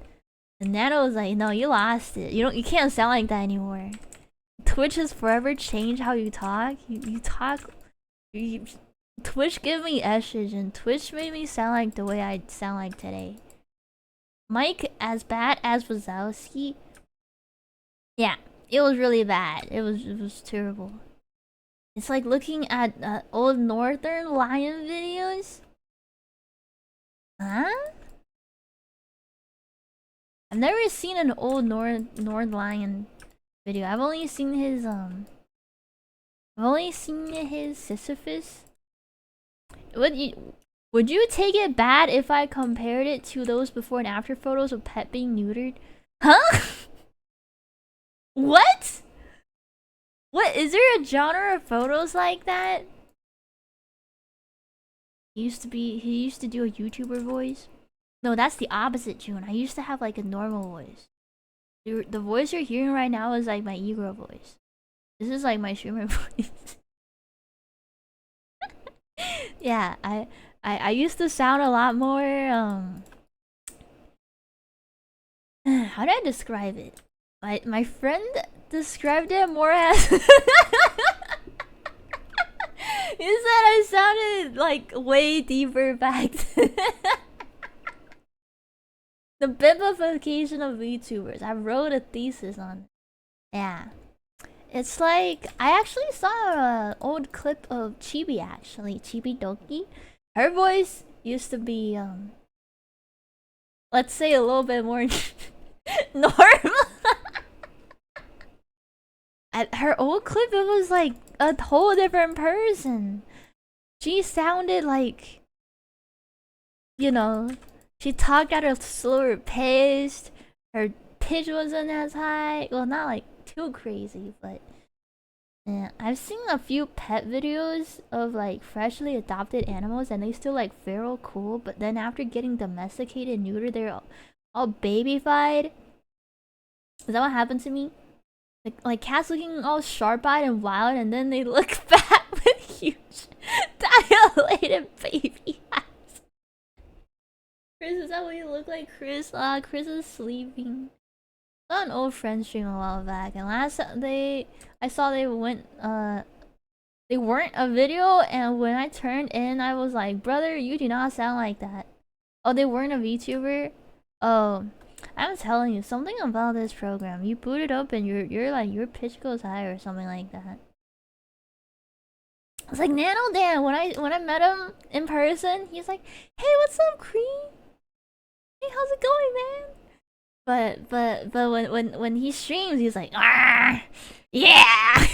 Nano was like, "No, you lost it. You can't sound like that anymore. Twitch has forever changed how you talk. You talk. Twitch gave me estrogen. Twitch made me sound like the way I sound like today. Mike, as bad as Wazowski. Yeah, it was really bad. It was terrible. It's like looking at old Northern Lion videos. Huh? I've never seen an old Nord Lion video. I've only seen his Sisyphus. Would you take it bad if I compared it to those before and after photos of pet being neutered? Huh? What? What, is there a genre of photos like that? He used to do a YouTuber voice. No, that's the opposite, June. I used to have like a normal voice. The voice you're hearing right now is like my ego voice. This is like my streamer voice. Yeah, I used to sound a lot more how do I describe it? My friend described it more as he said I sounded like way deeper back then. The biblification of VTubers. I wrote a thesis on it. Yeah. It's like, I actually saw an old clip of Chibi actually, Chibi Doki. Her voice used to be, let's say a little bit more normal. At her old clip, it was like a whole different person. she sounded like, you know, she talked at a slower pace. Her pitch wasn't as high. Well, not like too crazy, but yeah. I've seen a few pet videos of like freshly adopted animals, and they still like feral cool. But then after getting domesticated, neutered, they're all babyfied. Is that what happened to me? Like cats looking all sharp-eyed and wild, and then they look fat with huge dilated baby eyes. Chris, is that what you look like, Chris? Chris is sleeping. I saw an old friend stream a while back, and I saw they weren't a video, and when I turned in, I was like, brother, you do not sound like that. Oh, they weren't a VTuber? Oh, I'm telling you, something about this program. You boot it up and you're like, your pitch goes higher or something like that. It's like Nano Dan, when I met him in person, he's like, hey, what's up, Cream? Hey, how's it going, man? But when he streams, he's like, ah, yeah.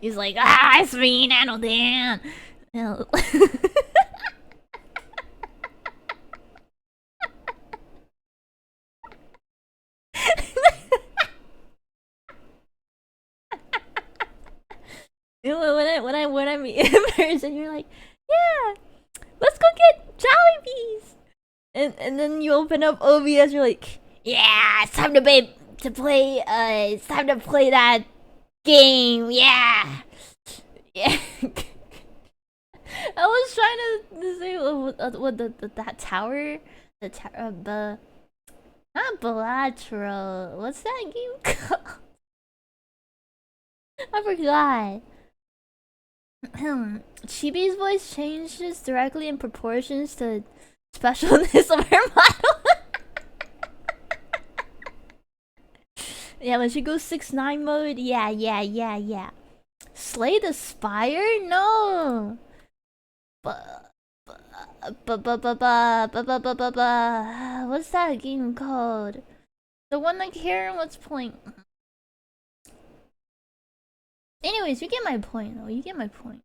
He's like, ah, it's me, Nano Dan. When I meet in person, you're like, yeah, let's go get Jollibees. And then you open up OBS, you're like, yeah, it's time to play. It's time to play that game. Yeah, yeah. I was trying to say what that tower, the not Bilateral. What's that game called? I forgot. Chibi's voice changes directly in proportions to specialness of her model. Yeah, when she goes 6ix9ine mode, yeah. Slay the Spire? No. What's that game called? The one that Karen was playing. Anyways, you get my point, though. You get my point.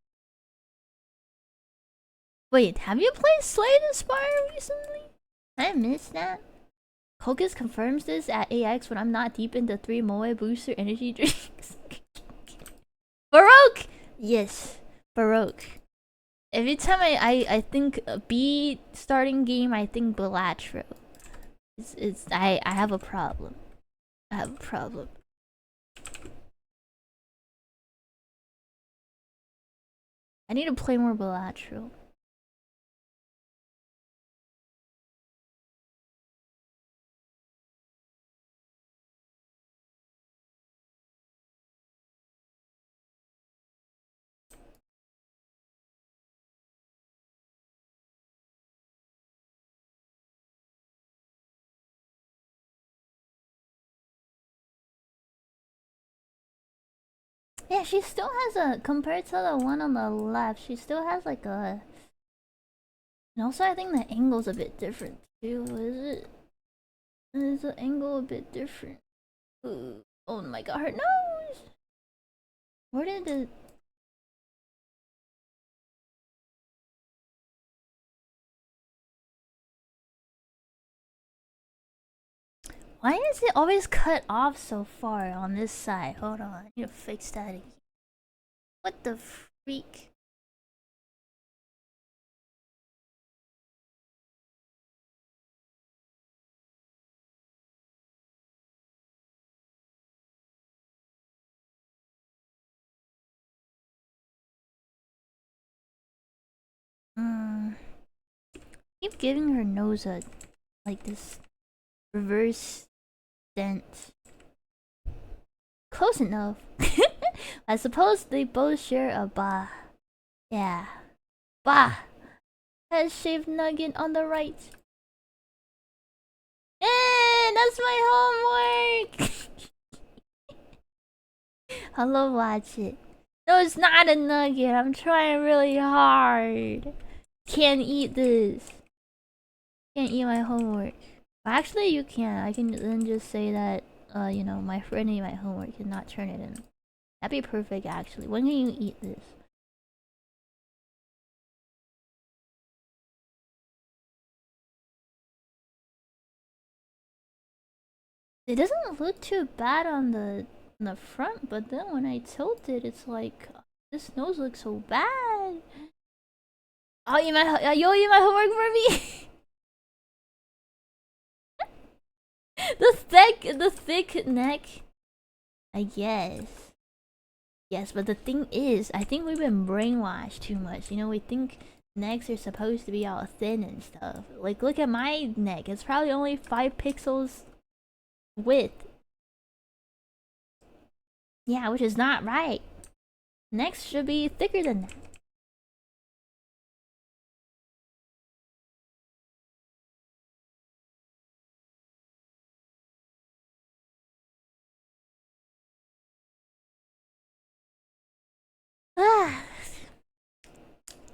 Wait, have you played Slay the Spire recently? I missed that. Kokus confirms this at AX when I'm not deep into 3 Moe booster energy drinks. Baroque! Yes, Baroque. Every time I think a B starting game, I think Bilatro. I have a problem. I have a problem. I need to play more Bilatro. Yeah, she still has a, compared to the one on the left, she still has like a... And also I think the angle's a bit different too, is it? Is the angle a bit different? Ooh. Oh my god, her nose! Where did the... Why is it always cut off so far on this side? Hold on, I need to fix that again. What the freak? Keep giving her nose a, like this reverse dent. Close enough. I suppose they both share a ba. Yeah. Ba! Head shaved nugget on the right. Eh, that's my homework! Hello, watch it. No, it's not a nugget. I'm trying really hard. Can't eat this. Can't eat my homework. Actually, you can. I can then just say that, you know, my friend ate my homework and not turn it in. That'd be perfect, actually. When can you eat this? It doesn't look too bad on the front, but then when I tilt it, it's like this nose looks so bad. Oh, you my homework for me. the thick neck. I guess. Yes, but the thing is, I think we've been brainwashed too much. You know, we think necks are supposed to be all thin and stuff. Like, look at my neck. It's probably only 5 pixels width. Yeah, which is not right. Necks should be thicker than that.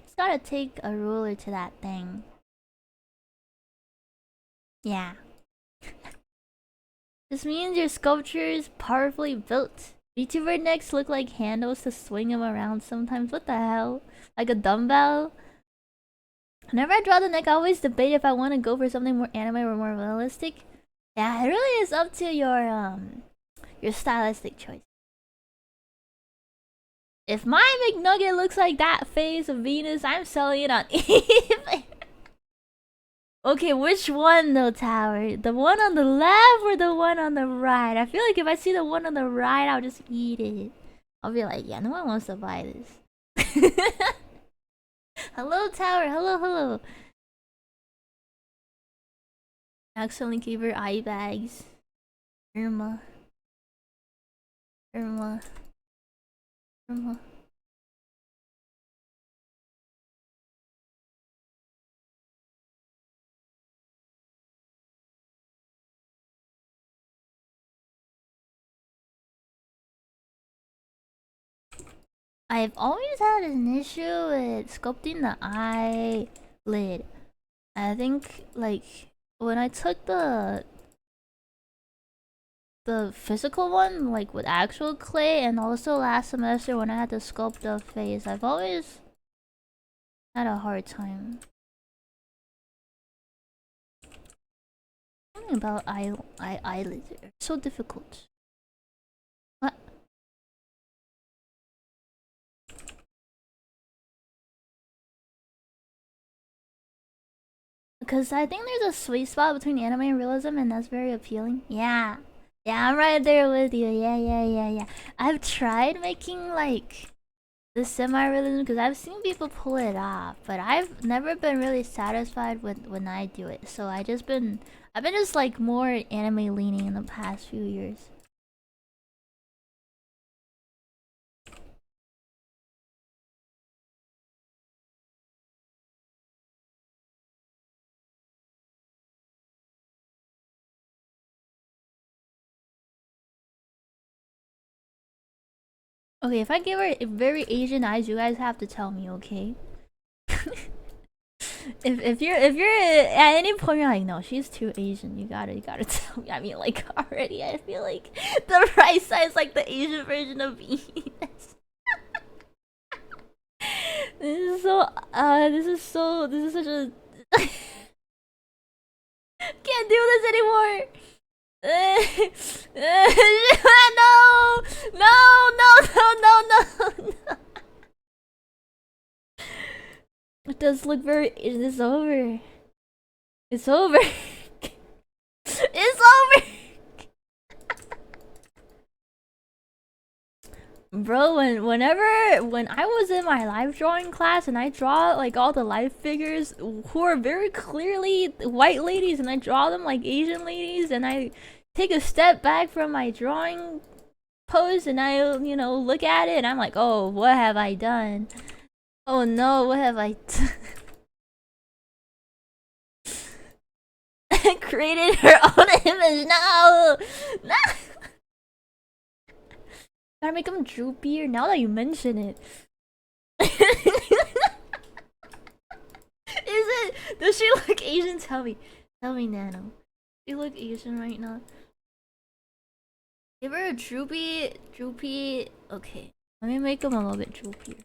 Just gotta take a ruler to that thing. Yeah. This means your sculpture is powerfully built. VTuber necks look like handles to swing them around sometimes. What the hell? Like a dumbbell? Whenever I draw the neck, I always debate if I want to go for something more anime or more realistic. Yeah, it really is up to your stylistic choice. If my McNugget looks like that face of Venus, I'm selling it on eBay. Okay, which one though, Tower? The one on the left or the one on the right? I feel like if I see the one on the right, I'll just eat it. I'll be like, yeah, no one wants to buy this. Hello, Tower. Hello, hello. Accidentally gave her eye bags. Irma. Irma. Irma. I've always had an issue with sculpting the eyelid. I think, like, when I took the physical one, like with actual clay, and also last semester when I had to sculpt the face, I've always had a hard time. Something about eyelids are so difficult. What? Because I think there's a sweet spot between anime and realism, and that's very appealing. Yeah. Yeah, I'm right there with you. Yeah. I've tried making, like, the semi-realism because I've seen people pull it off, but I've never been really satisfied with when I do it. So I've been just like more anime leaning in the past few years. Okay, if I give her very Asian eyes, you guys have to tell me, okay? if you're at any point you're like, no, she's too Asian, you gotta tell me. I mean, like, already I feel like the right side is like the Asian version of Venus. This is such a can't do this anymore. No. It does look very. It is over. It's over. It's over. Bro, when I was in my life drawing class and I draw like all the life figures who are very clearly white ladies and I draw them like Asian ladies and I take a step back from my drawing pose and I look at it and I'm like, oh, what have I done? Oh no, what have I created her own image? No. Gotta make him droopier now that you mention it. Is it? Does she look Asian? Tell me, Nano. You look Asian right now. Give her a droopy. Okay, let me make him a little bit droopier.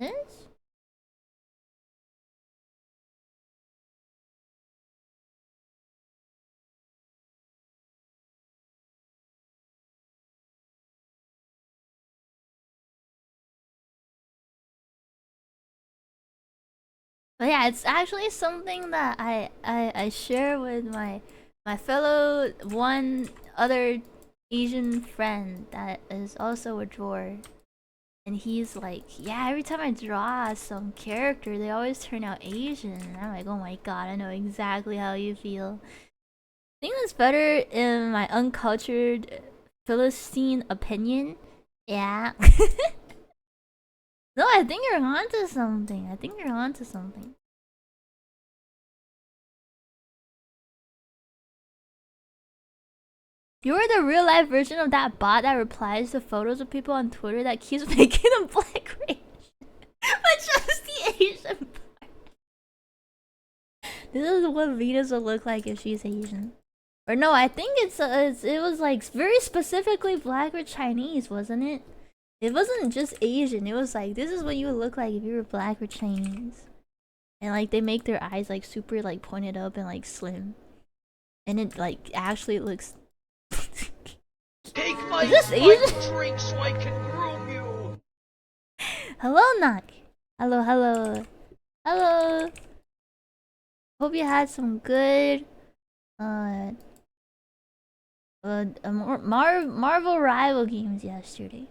This? But yeah, it's actually something that I share with my fellow one other Asian friend that is also a drawer. And he's like, yeah, every time I draw some character, they always turn out Asian. And I'm like, oh my god, I know exactly how you feel. I think that's better in my uncultured Philistine opinion. Yeah. No, I think you're onto something. I think you're onto something. You're the real life version of that bot that replies to photos of people on Twitter that keeps making them black race. But just the Asian part. This is what Venus will look like if she's Asian. Or no, I think it was like very specifically black or Chinese, wasn't it? It wasn't just Asian. It was like, this is what you would look like if you were black or Chinese. And like they make their eyes like super like pointed up and like slim. And it like actually looks Take my is this Asian? drink so I can groom you. Hello, Knock. Hello, hello. Hello. Hope you had some good Marvel rival games yesterday.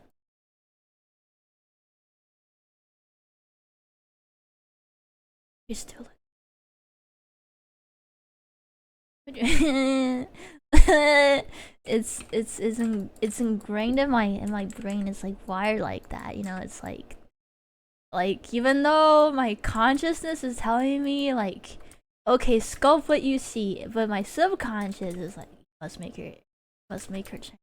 You're still it's ingrained in my brain. It's like wired like that, you know. It's like even though my consciousness is telling me like, okay, sculpt what you see, but my subconscious is like, must make her change.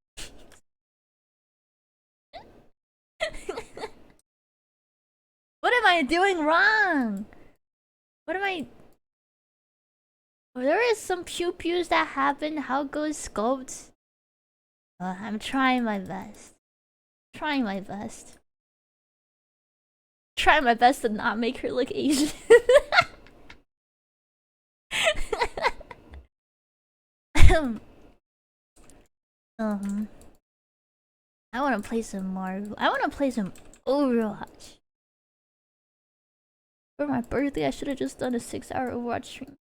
What am I doing wrong? What am I? Oh, there is some pew pews that happen. How goes sculpt? I'm trying my best. Trying my best. Trying my best to not make her look Asian. I want to play some Marvel. I want to play some Overwatch. For my birthday, I should have just done a 6-hour Overwatch stream.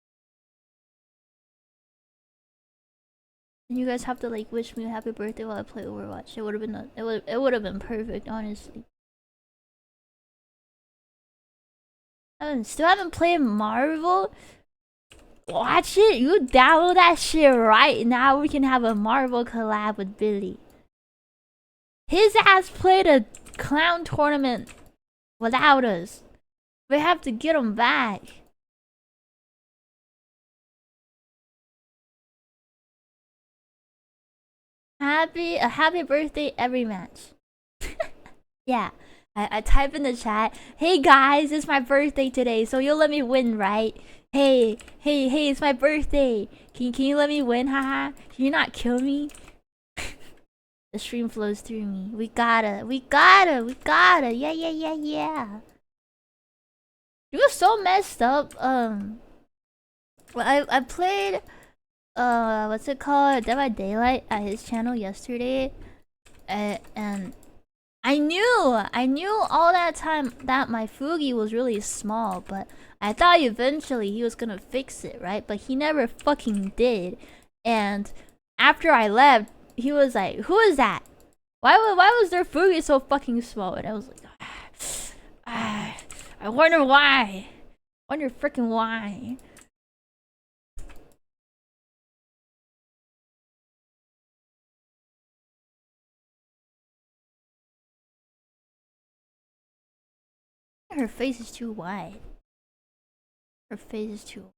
And you guys have to like wish me a happy birthday while I play Overwatch. It would have been it would have been perfect, honestly. I still haven't played Marvel. Watch it. You download that shit right now. We can have a Marvel collab with Billy. His ass played a clown tournament without us. We have to get him back. A happy birthday every match. Yeah. I type in the chat, hey guys, it's my birthday today, so you'll let me win, right? Hey, it's my birthday. Can you let me win, haha? Can you not kill me? The stream flows through me. We gotta. Yeah. It was so messed up. Well, I played what's it called? Dead by Daylight at his channel yesterday. And I knew all that time that my Fugi was really small, but I thought eventually he was gonna fix it, right? But he never fucking did. And after I left, he was like, "Who is that? Why was their Fugi so fucking small?" And I was like, I wonder why. Wonder freaking why. Her face is too wide. Her face is too.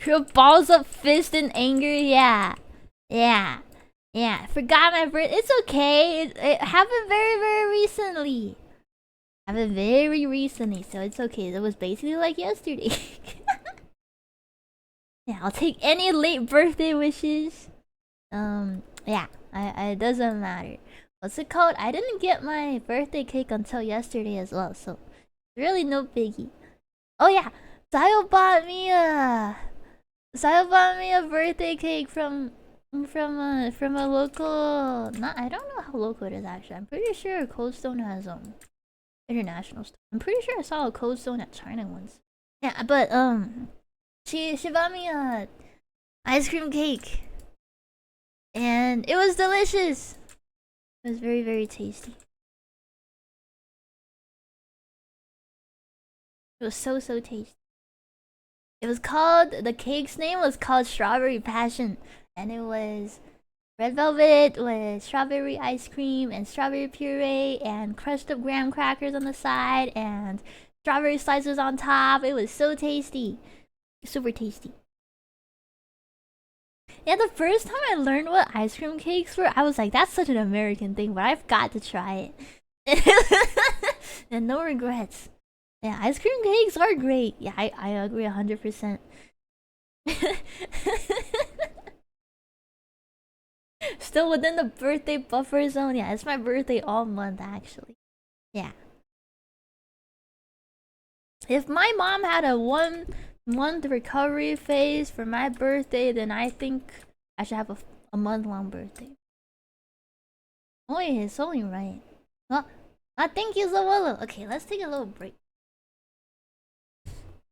Her balls up fist in anger. Yeah. Forgot my birth. It's okay. It happened very recently. Happened very recently, so it's okay. It was basically like yesterday. Yeah, I'll take any late birthday wishes. Yeah. It doesn't matter. What's it called? I didn't get my birthday cake until yesterday as well, so really no biggie. Oh yeah, Sayo bought me a birthday cake from from a local. Not I don't know how local it is actually. I'm pretty sure Cold Stone has international stuff. I'm pretty sure I saw a Cold Stone at China once. Yeah, but she bought me a ice cream cake, and it was delicious. It was very very tasty. It was so so tasty. It was called the cake's name was called Strawberry Passion, and it was red velvet with strawberry ice cream and strawberry puree and crushed up graham crackers on the side and strawberry slices on top. It was so tasty, super tasty. Yeah, the first time I learned what ice cream cakes were, I was like, that's such an American thing, but I've got to try it. And no regrets. Yeah, ice cream cakes are great. Yeah, I agree 100%. Still within the birthday buffer zone. Yeah, it's my birthday all month actually. Yeah. If my mom had a 1 month recovery phase for my birthday, then I think I should have a month-long birthday. Oh yeah, it's only right. Well, I thank you, Zawolo. Okay, let's take a little break.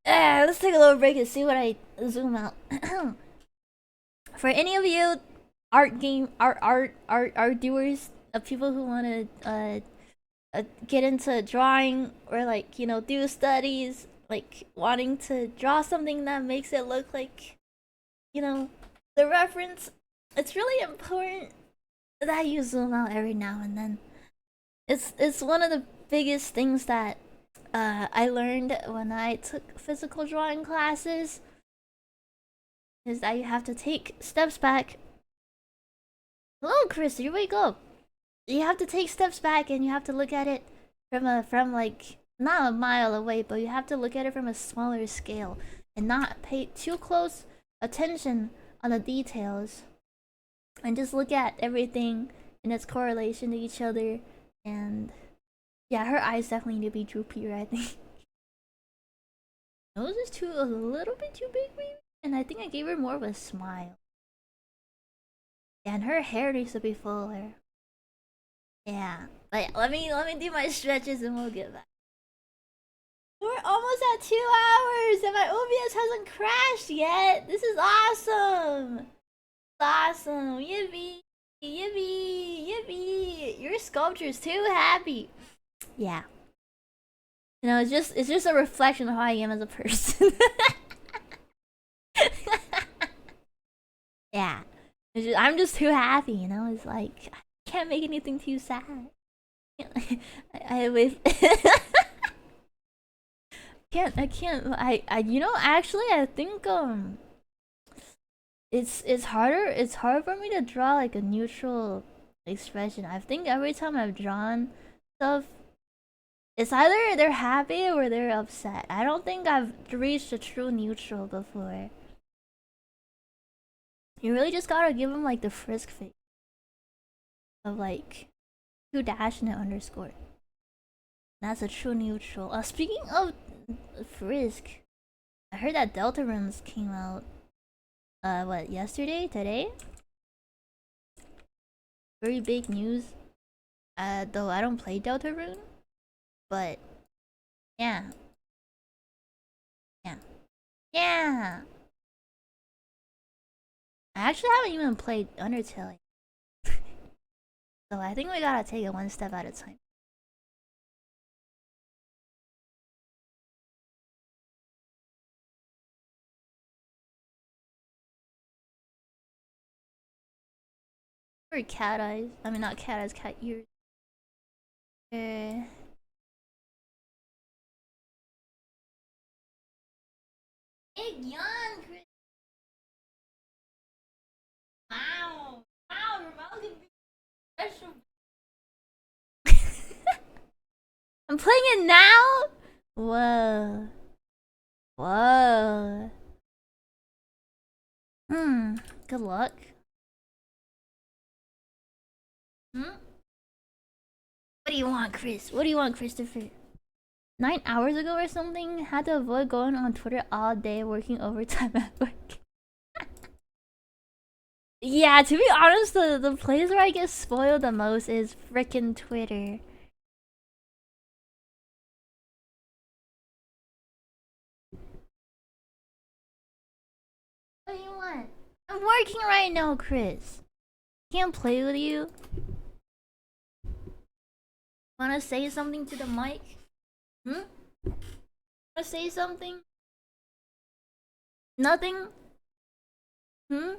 Let's take a little break and see what I zoom out. For any of you art doers, people who want to get into drawing or like do studies, like wanting to draw something that makes it look like the reference, it's really important that you zoom out every now and then. It's one of the biggest things that I learned when I took physical drawing classes, is that you have to take steps back. Hello, Chris, you wake up. You have to take steps back and you have to look at it from like not a mile away, but you have to look at it from a smaller scale and not pay too close attention on the details, and just look at everything in its correlation to each other. And yeah, her eyes definitely need to be droopier, I think. Nose is a little bit too big, maybe. And I think I gave her more of a smile. Yeah, and her hair needs to be fuller. Yeah, but let me do my stretches and we'll get back. We're almost at 2 hours and my OBS hasn't crashed yet. This is awesome. Awesome. Yippee. Yippee. Yippee. Your sculpture's too happy. Yeah. It's just a reflection of how I am as a person. Yeah. I'm just too happy, It's like I can't make anything too sad. I with I can't actually I think it's hard for me to draw like a neutral expression. I think every time I've drawn stuff, it's either they're happy or they're upset. I don't think I've reached a true neutral before. You really just gotta give them like the frisk face of like 2 dash and an underscore. That's a true neutral. Speaking of frisk, I heard that Deltarunes came out. What, yesterday? Today? Very big news. Though I don't play Deltarune, but yeah, yeah, yeah. I actually haven't even played Undertale yet. So I think we gotta take it one step at a time. Or cat eyes. I mean, not cat eyes, cat ears. Big yawn, Chris. Wow. Wow, your mouth can be special. I'm playing it now? Whoa. Whoa. Good luck. What do you want, Chris? What do you want, Christopher? 9 hours ago or something? Had to avoid going on Twitter all day, working overtime at work. Yeah, to be honest, the place where I get spoiled the most is frickin' Twitter. What do you want? I'm working right now, Chris. Can't play with you. Wanna say something to the mic? Hmm? Wanna say something? Nothing? Hmm?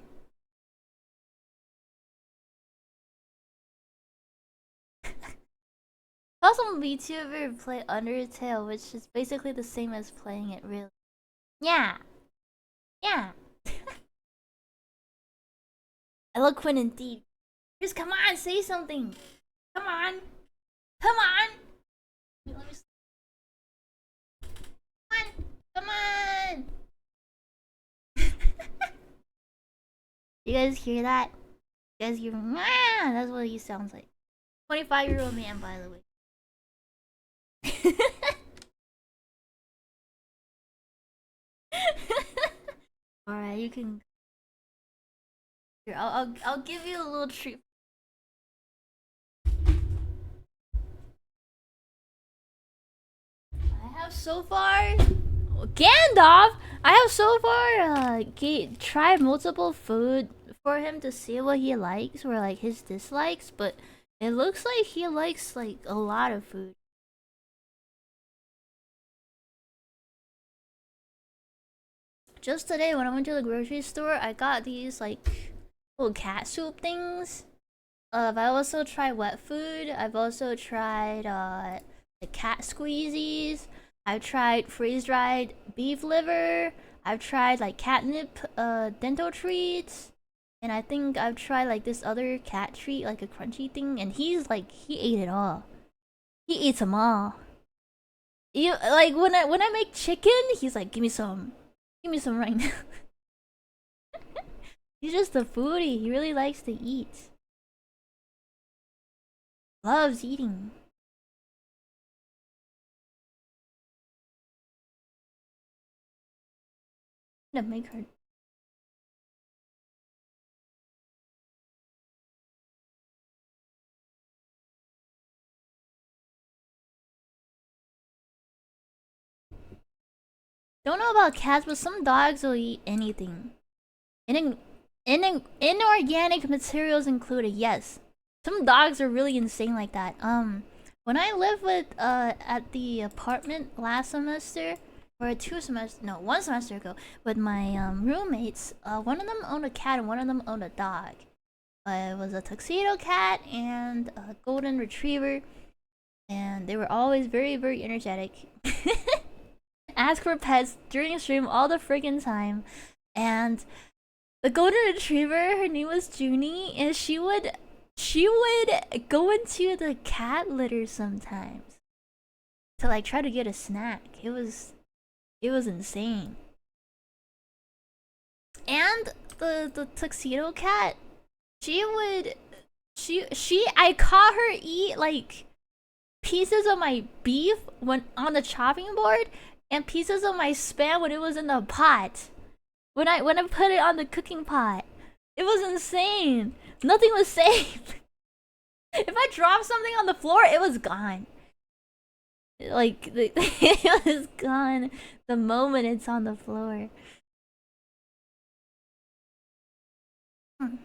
I saw some VTuber play Undertale, which is basically the same as playing it, really. Yeah. Yeah. Eloquent indeed. Just come on, say something. Come on. Come on. Let me come on. Come on. You guys hear that? You guys hear? Ah, that's what he sounds like. 25-year-old man, by the way. All right, you can. Here, I'll give you a little treat. I have so far Gandalf. I have so far tried multiple food for him to see what he likes or like his dislikes, but it looks like he likes like a lot of food. Just today when I went to the grocery store, I got these like little cat soup things. I also tried wet food. I've also tried the cat squeezies. I've tried freeze dried beef liver. I've tried like catnip dental treats. And I think I've tried like this other cat treat, like a crunchy thing, and he's like he ate it all. He eats them all. You like when I make chicken, he's like, give me some. Give me some right now. He's just a foodie. He really likes to eat. Loves eating. I'm gonna make her. Don't know about cats, but some dogs will eat anything. Inorganic materials included, yes. Some dogs are really insane like that. When I lived with at the apartment last semester, or 2 semesters, no, 1 semester ago, with my roommates, one of them owned a cat and one of them owned a dog. It was a tuxedo cat and a golden retriever, and they were always very, very energetic. Ask for pets during stream all the friggin' time, and the golden retriever, her name was Junie, and she would go into the cat litter sometimes to like try to get a snack. It was insane. And the tuxedo cat, she would she I caught her eat like pieces of my beef when on the chopping board and pieces of my spam when it was in the pot. When I put it on the cooking pot. It was insane. Nothing was safe. If I dropped something on the floor, it was gone. Like it was gone the moment it's on the floor. Hmm.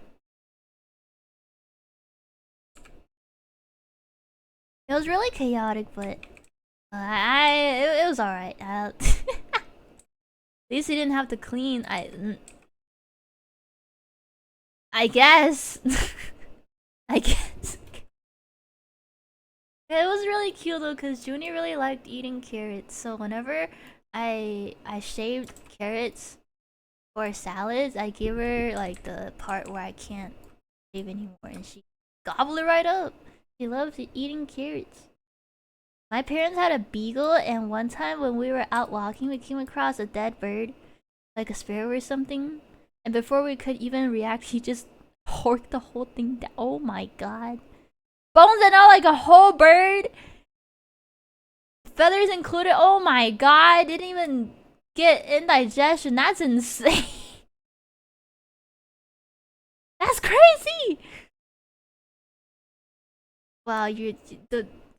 It was really chaotic, but it was alright. At least he didn't have to clean. I guess. I guess. It was really cute though, cause Junie really liked eating carrots. So whenever I shaved carrots for salads, I give her like the part where I can't shave anymore, and she gobbled it right up. She loves eating carrots. My parents had a beagle, and one time when we were out walking, we came across a dead bird, like a sparrow or something. And before we could even react, he just horked the whole thing down. Oh my god. Bones and all, like a whole bird. Feathers included. Oh my god. Didn't even get indigestion. That's insane. That's crazy. Wow, you're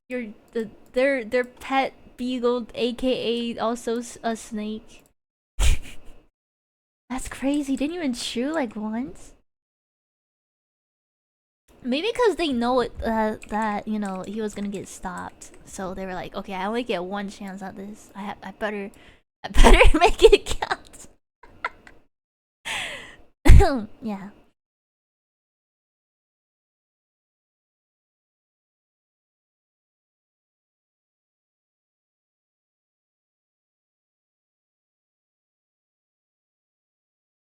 their pet beagle, aka also a snake. That's crazy. Didn't even chew like once. Maybe because they know it that you know he was gonna get stopped, so they were like, okay, I only get one chance at this. I better make it count. Yeah.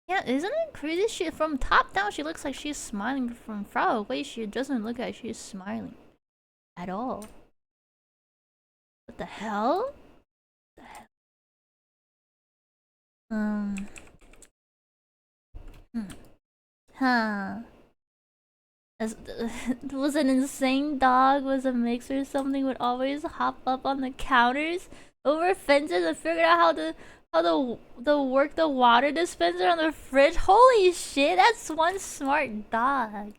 Yeah, isn't it crazy? She from top down, she looks like she's smiling. From far away, she doesn't look like she's smiling at all. What the hell? The hell? Um. Hmm. Huh. As, was an insane dog? Was a mix or something? Would always hop up on the counters over fences and figure out how to work the water dispenser on the fridge. Holy shit! That's one smart dog.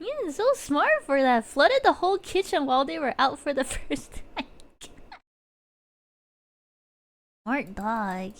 Yeah, so smart for that. Flooded the whole kitchen while they were out for the first time. Smart dog.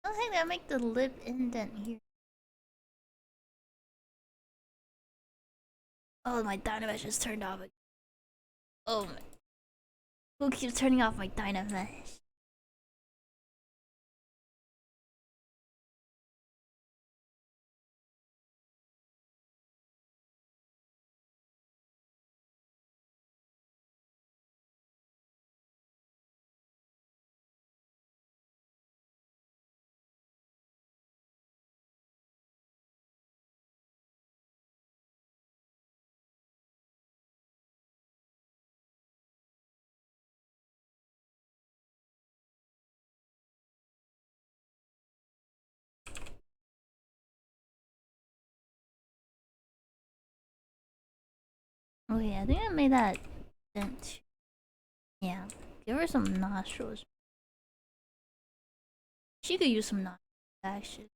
I don't think that make the lip indent here. Oh, my dynamite just turned off. Oh my. Who keeps turning off my dynamite? Okay, I think I made that dent. Yeah. Give her some nostrils. She could use some nostrils, actually.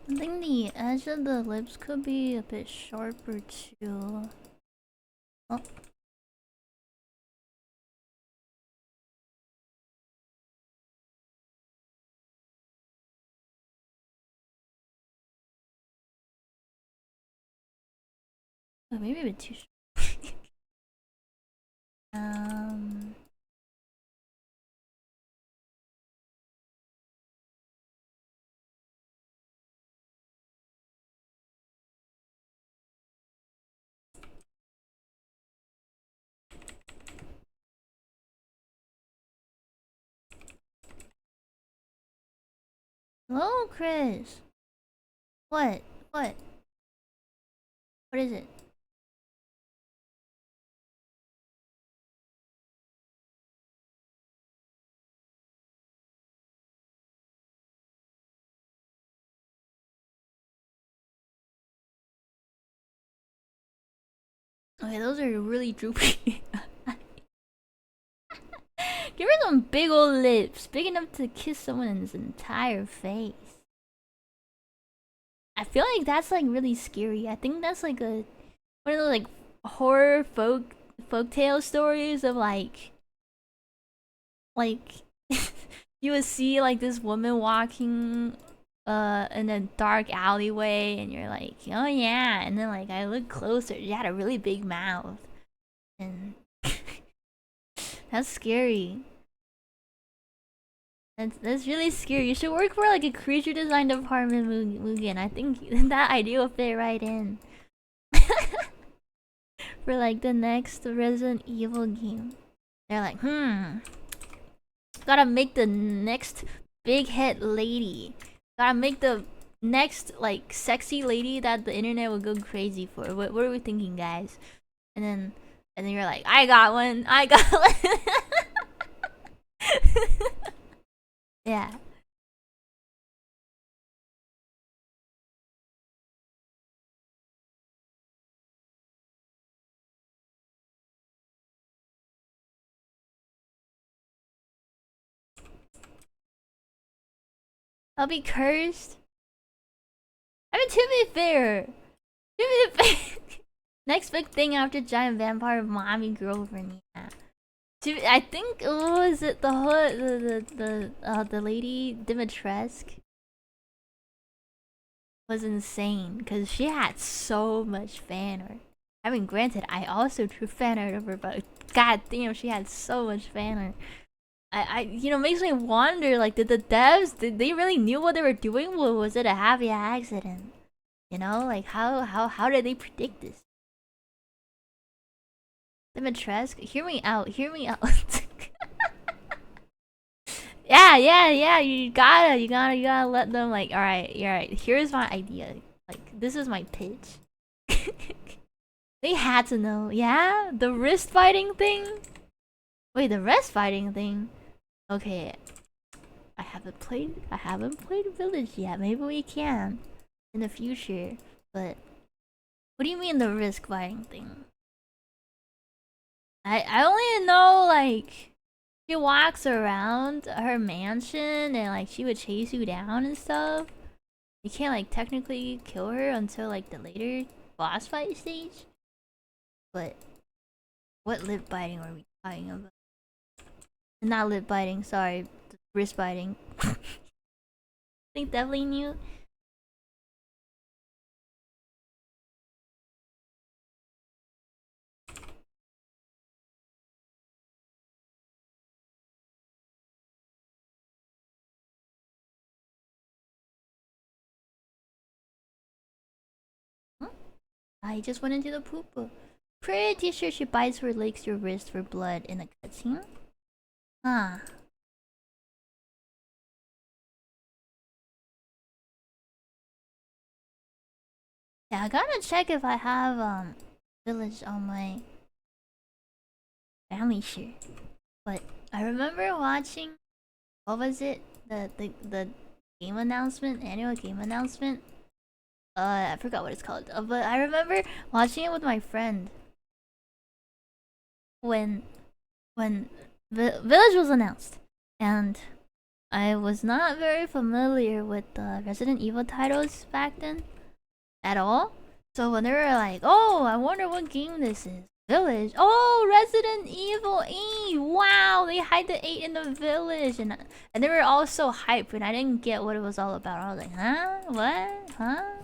I think the edge of the lips could be a bit sharper too. Oh, maybe a bit too sharp. um. Hello, Chris. What? What? What is it? Okay, those are really droopy. Give her some big old lips, big enough to kiss someone's entire face. I feel like that's like really scary. I think that's like a one of those like horror folktale stories of like you would see like this woman walking in a dark alleyway and you're like, oh yeah, and then like I look closer, she had a really big mouth and that's scary. That's really scary. You should work for like a creature design department, Mugen. I think that idea will fit right in for like the next Resident Evil game. They're like, gotta make the next big head lady. Gotta make the next like sexy lady that the internet will go crazy for. What are we thinking, guys? And then you're like, I got one. I got one. Yeah. I'll be cursed. I mean, to be fair, next big thing after giant vampire mommy girlfriend. Yeah. I think what was it the whole the lady Dimitrescu was insane because she had so much fan art. I mean, granted, I also drew fan art of her, but god damn, she had so much fan art. Makes me wonder, like, did the devs, did they really knew what they were doing? Or was it a happy accident? Like, how did they predict this? Dimitrescu, hear me out, hear me out. Yeah, you gotta let them, like, alright, here's my idea. Like, this is my pitch. They had to know, yeah? The wrist fighting thing? Wait, the wrist fighting thing? Okay, I haven't played Village yet. Maybe we can in the future. But what do you mean the risk fighting thing? I only know like she walks around her mansion and like she would chase you down and stuff. You can't like technically kill her until like the later boss fight stage. But what lip biting are we talking about? Not lip biting, sorry, wrist biting. I think definitely new. I just went into the poop. Pretty sure she bites or licks your wrist for blood in a cutscene. Huh. Yeah, I gotta check if I have village on my family share. But I remember watching, what was it? The game announcement, annual game announcement. I forgot what it's called. But I remember watching it with my friend when Village was announced, and I was not very familiar with the Resident Evil titles back then at all. So when they were like, "Oh, I wonder what game this is," Village. Oh, Resident Evil 8. Wow, they hide the 8 in the village, and they were all so hyped, and I didn't get what it was all about. I was like, "Huh? What? Huh?"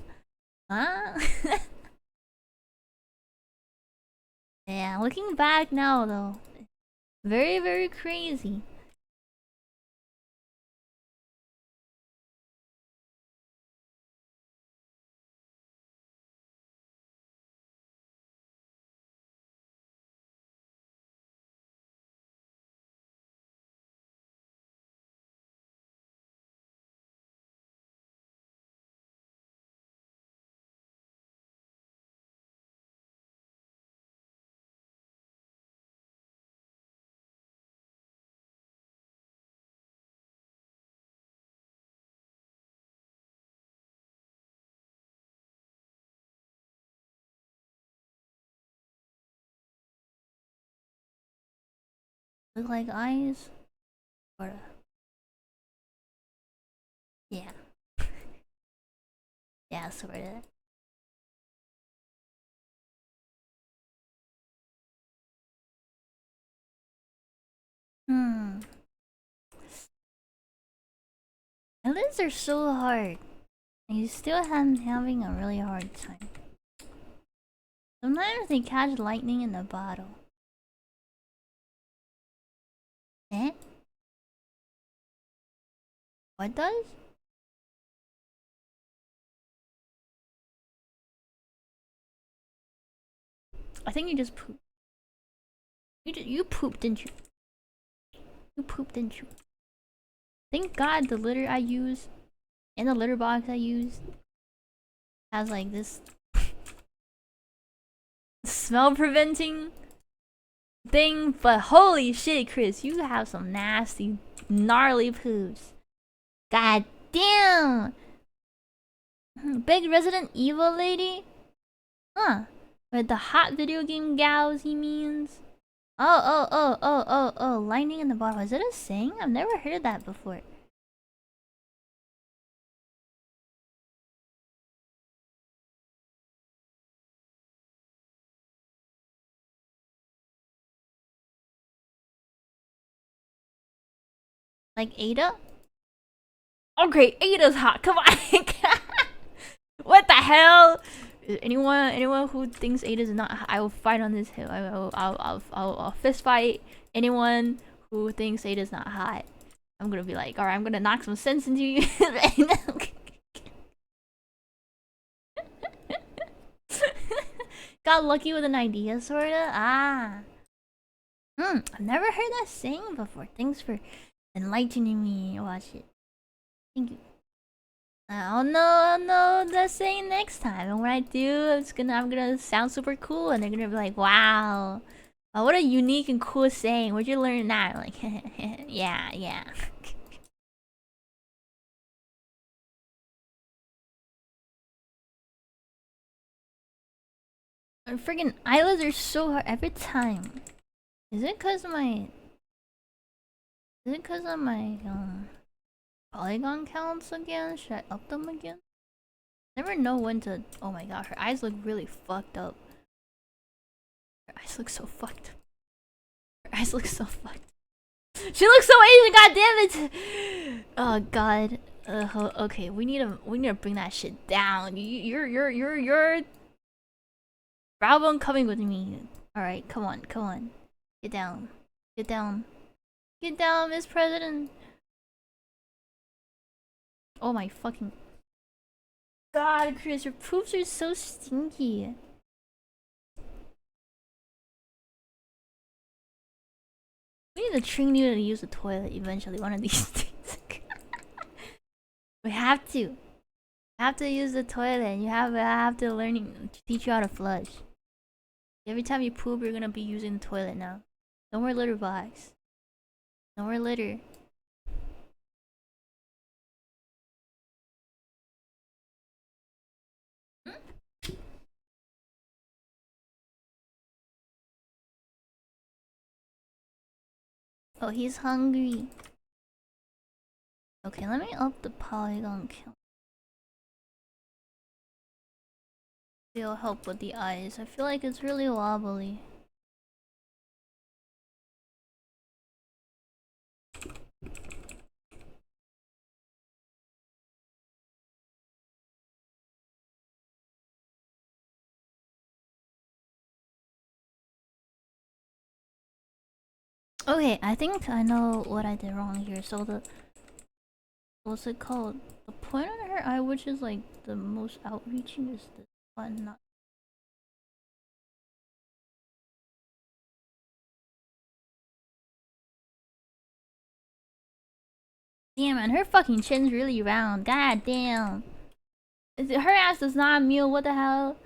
Yeah, looking back now though, very very crazy. Look like eyes, or yeah. Yeah, sorta. Hmm. Eyelids are so hard. I still am having a really hard time. Sometimes they catch lightning in the bottle. Eh? What does? I think you just pooped. You pooped, didn't you? You pooped, didn't you? Thank God the litter I use and the litter box I use has like this smell preventing thing. But holy shit, Chris, you have some nasty, gnarly poops. God damn! Big Resident Evil lady? Huh. With the hot video game gals, he means? Oh, lightning in the bottle. Is it a saying? I've never heard that before. Like Ada? Okay, Ada's hot. Come on. What the hell? Anyone who thinks Ada's not hot, I will fight on this hill. I'll fist fight anyone who thinks Ada's not hot. I'm gonna be like, alright, I'm gonna knock some sense into you. Got lucky with an idea, sorta? Ah. I've never heard that saying before. Thanks for enlightening me. Watch it. Thank you. I'll know the saying next time. And when I do, I'm gonna sound super cool and they're gonna be like, wow. What a unique and cool saying. Where'd you learn that? I'm like, yeah. Freaking eyelids are so hard every time. Is it cause of my polygon counts again? Should I up them again? Never know when to. Oh my god, her eyes look really fucked up. Her eyes look so fucked. Her eyes look so fucked. She looks so Asian. God damn it! Oh god. Okay, we need to bring that shit down. You're Bravo coming with me. All right, come on. Get down, Miss President. Oh my fucking god, Chris, your poops are so stinky. We need to train you to use the toilet eventually, one of these days. We have to. Have to use the toilet. I have to teach you how to flush. Every time you poop, you're gonna be using the toilet now. No more litter box. No more litter. Oh, he's hungry. Okay, let me up the polygon count. It'll help with the eyes. I feel like it's really wobbly. Okay, I think I know what I did wrong here. So what's it called? The point on her eye, which is like the most outreaching, is this one, not. Damn, man, her fucking chin's really round. God damn. Her ass does not meal. What the hell?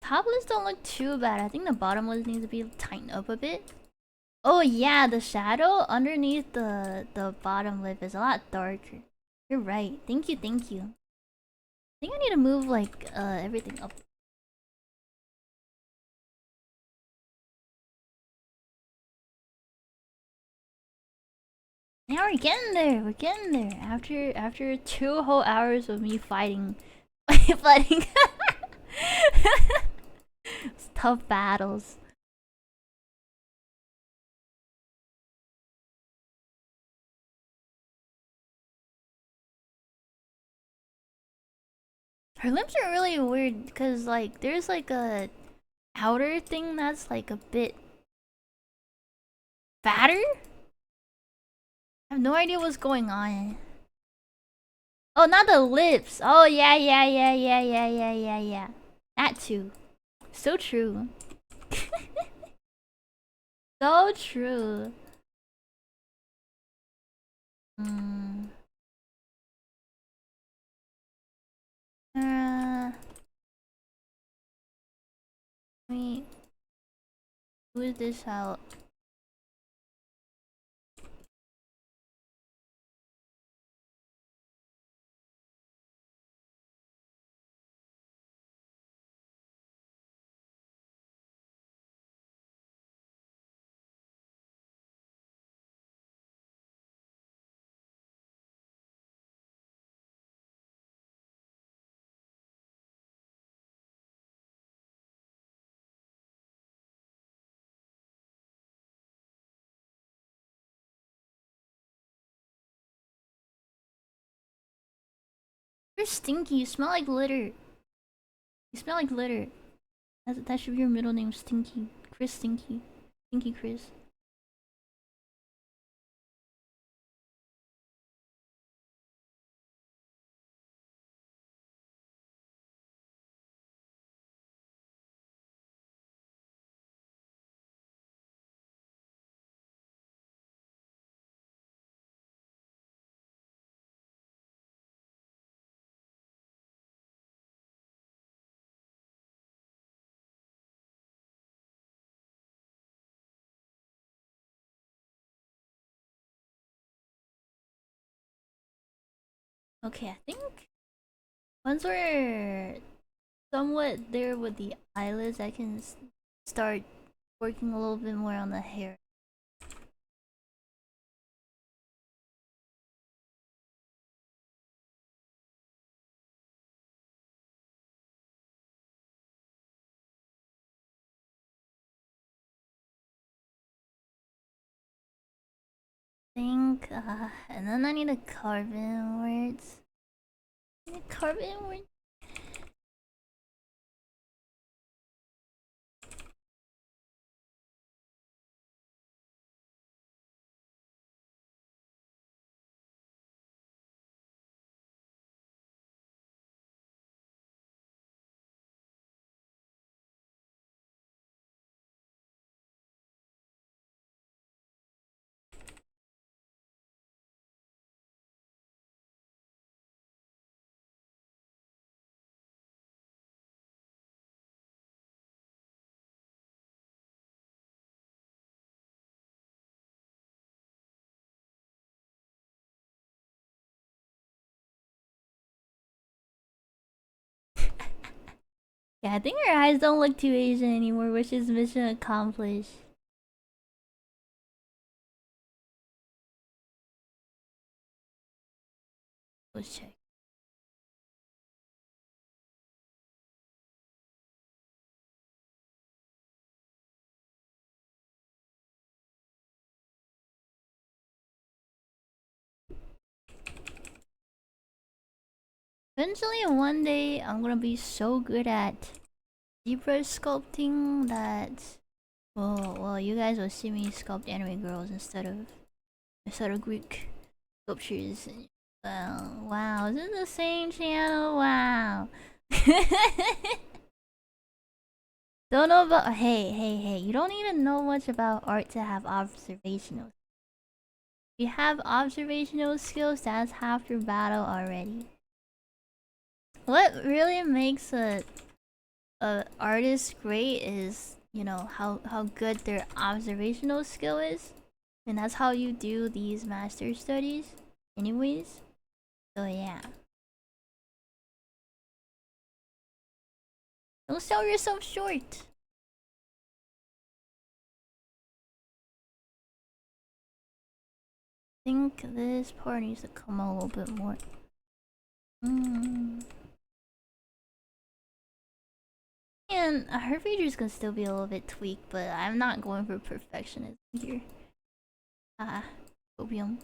Top lips don't look too bad. I think the bottom lips need to be tightened up a bit. Oh yeah, the shadow underneath the bottom lip is a lot darker. You're right. Thank you, thank you. I think I need to move like everything up. Now we're getting there. We're getting there. After 2 whole hours of me fighting, fighting, it's tough battles. Her lips are really weird because like there's like a outer thing that's like a bit fatter. I have no idea what's going on. Oh, not the lips. Oh yeah, yeah, yeah, yeah, yeah, yeah, yeah, yeah. That too. So true. So true. Hmm. Let me smooth this out. You're stinky. You smell like litter. You smell like litter. That should be your middle name, Stinky. Chris Stinky. Stinky Chris. Okay, I think once we're somewhat there with the eyelids, I can start working a little bit more on the hair. And then I need to carve in words. I need to carve in words. Yeah, I think her eyes don't look too Asian anymore, which is mission accomplished. Let's check. Eventually, one day, I'm gonna be so good at zebra sculpting that well, you guys will see me sculpt anime girls instead of Greek sculptures. Well, wow, is this the same channel? Wow. Don't know about. Hey, you don't need to know much about art to have observational. If you have observational skills, that's half your battle already. What really makes a artist's great is, you know, how good their observational skill is, and that's how you do these master studies anyways. So yeah, don't sell yourself short. I think this part needs to come a little bit more. And her features can still be a little bit tweaked, but I'm not going for perfectionism here. Opium.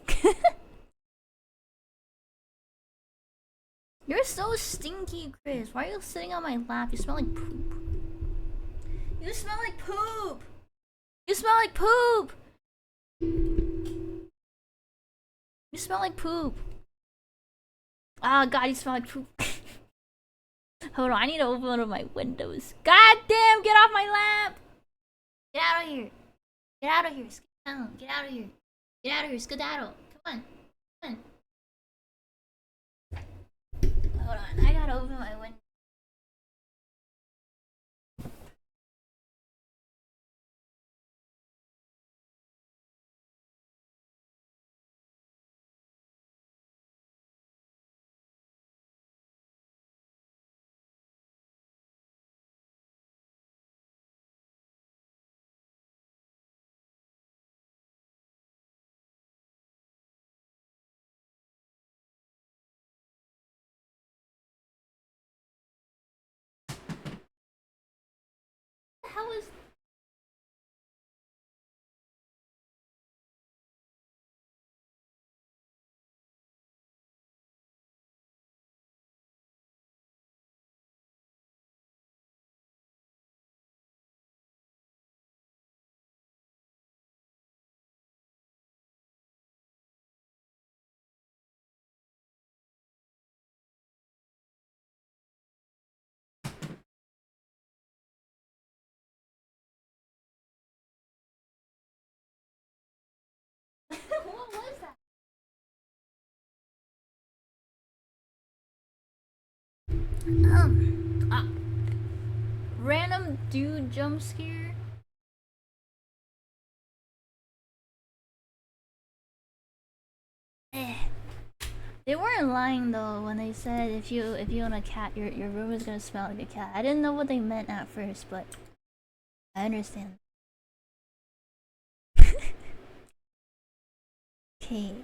You're so stinky, Chris. Why are you sitting on my lap? You smell like poop. You smell like poop! You smell like poop! You smell like poop. Ah, God, you smell like poop. Hold on, I need to open one of my windows. God damn, get off my lap! Get out of here. Get out of here. Skedaddle. Get out of here. Get out of here. Skedaddle. Come on. Come on. Hold on, I gotta open my window. What the hell is... what was that? Random dude jump scare. They weren't lying though when they said if you own a cat, your room is gonna smell like a cat. I didn't know what they meant at first, but I understand. Okay.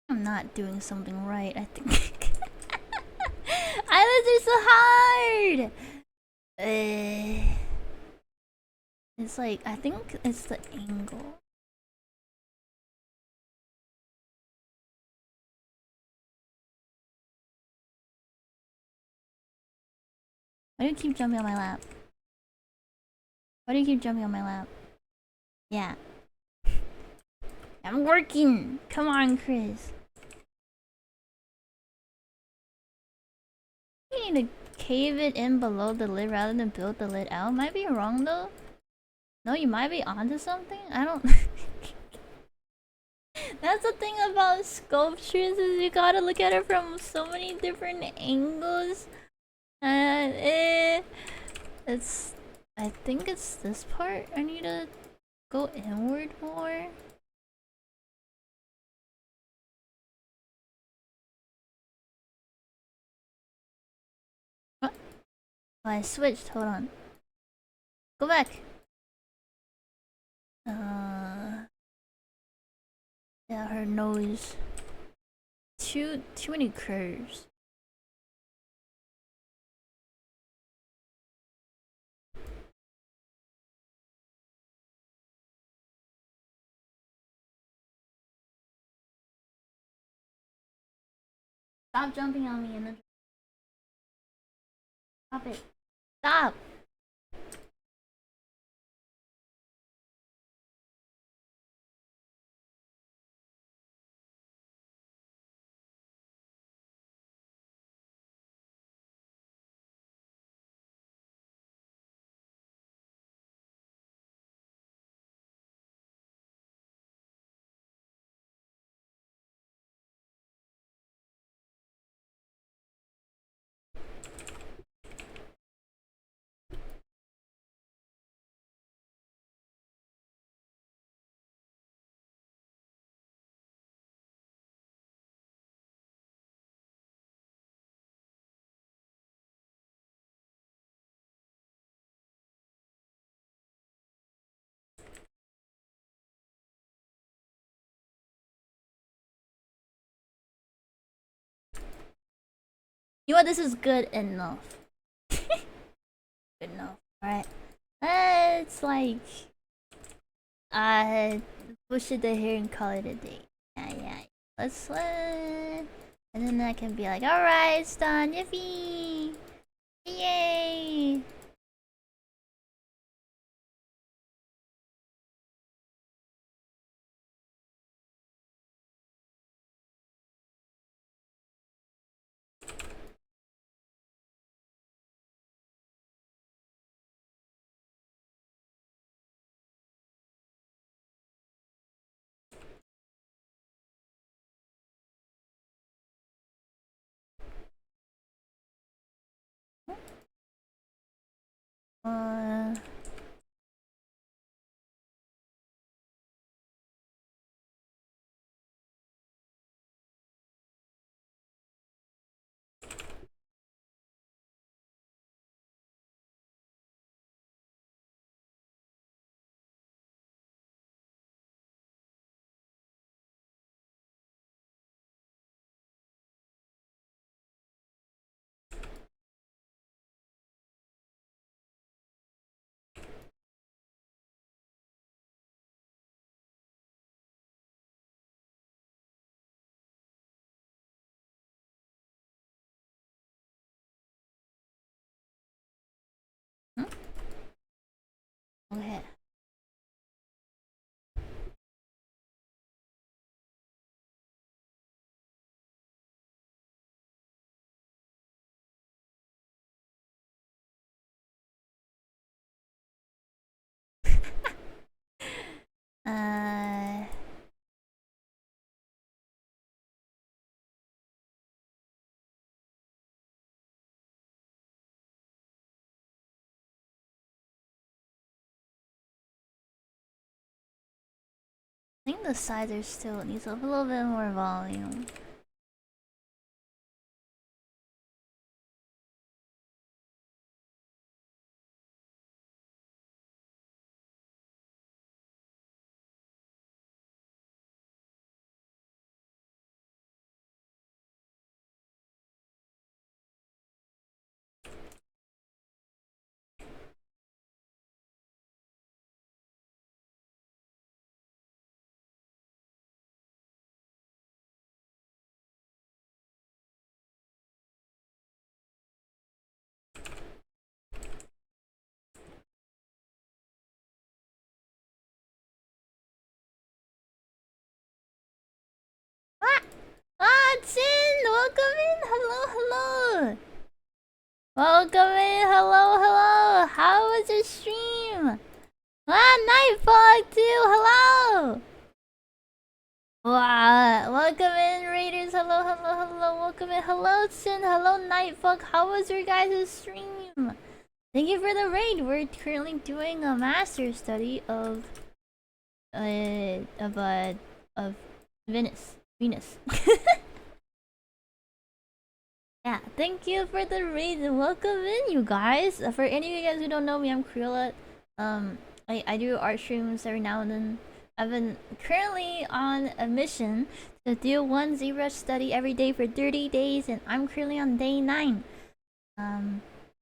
I'm not doing something right, I think. Eyelids are so hard! It's like, I think it's the angle. Why do you keep jumping on my lap? Why do you keep jumping on my lap? Yeah. I'm working! Come on, Chris. You need to cave it in below the lid rather than build the lid out. Might be wrong though. No, you might be onto something? I don't... That's the thing about sculptures is you gotta look at it from so many different angles. And it's... I think it's this part I need to go inward more. What? Oh, I switched. Hold on. Go back. Yeah, her nose. Too many curves. Stop jumping on me in the... Stop it. Stop! You know what? This is good enough. Good enough. Alright. Let's like... push it to here and call it a day. Yeah. Let's and then I can be like, alright, it's done. Yippee! Yay! Uh... Hmm? Okay. Uh... I think the sizer still needs a little bit more volume. Ah! Ah, Jin! Welcome in! Hello! Welcome in! Hello! How was your stream? Ah, Nightfog too! Hello! Welcome in, Raiders. Hello, hello, hello. Welcome in. Hello, Sin. Hello, Nightfuck. How was your guys' stream? Thank you for the raid. We're currently doing a master study of Venus. Venus. Yeah, thank you for the raid and welcome in, you guys. For any of you guys who don't know me, I'm Creola. I do art streams every now and then. I've been currently on a mission to do one ZBrush study every day for 30 days, and I'm currently on day 9.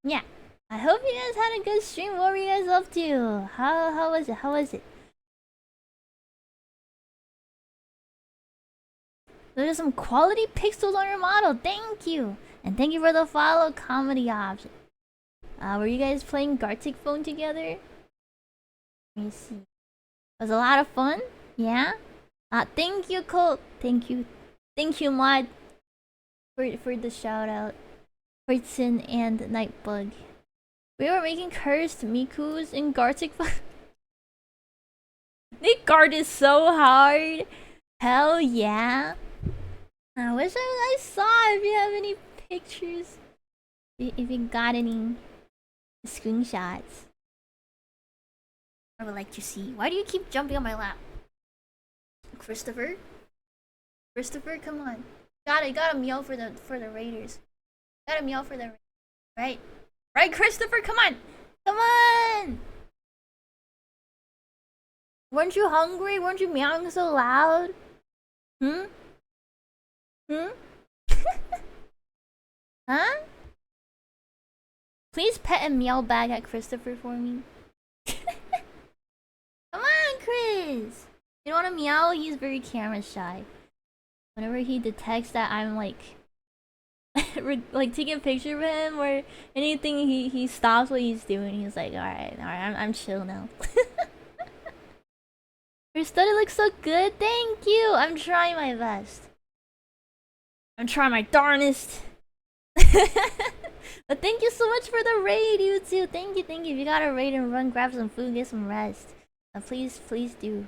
Yeah. I hope you guys had a good stream. What were you guys up to? How was it? How was it? There's some quality pixels on your model. Thank you. And thank you for the follow comedy option. Were you guys playing Gartic Phone together? Let me see. It was a lot of fun. Yeah. Thank you, Colt. Thank you. Thank you, Mod, for the shout out. Fortson and Nightbug. We were making cursed Mikus in Gartic Phone. They guard is so hard. Hell yeah. I wish I saw if you have any pictures. If you got any screenshots. I would like to see. Why do you keep jumping on my lap? Christopher? Christopher, come on. Gotta meow for the Raiders. Gotta meow for the Raiders. Right? Right, Christopher, come on! Come on! Weren't you hungry? Weren't you meowing so loud? Hmm? Hmm? Huh? Please pet and meow back at Christopher for me. Come on, Chris! You don't wanna meow? He's very camera shy. Whenever he detects that I'm like like taking a picture of him or anything, he stops what he's doing. He's like, alright, I'm chill now. Your study looks so good, thank you! I'm trying my best. I'm trying my darnest. But thank you so much for the raid, you too. Thank you, thank you. If you got a raid and run, grab some food, get some rest. Please, please do.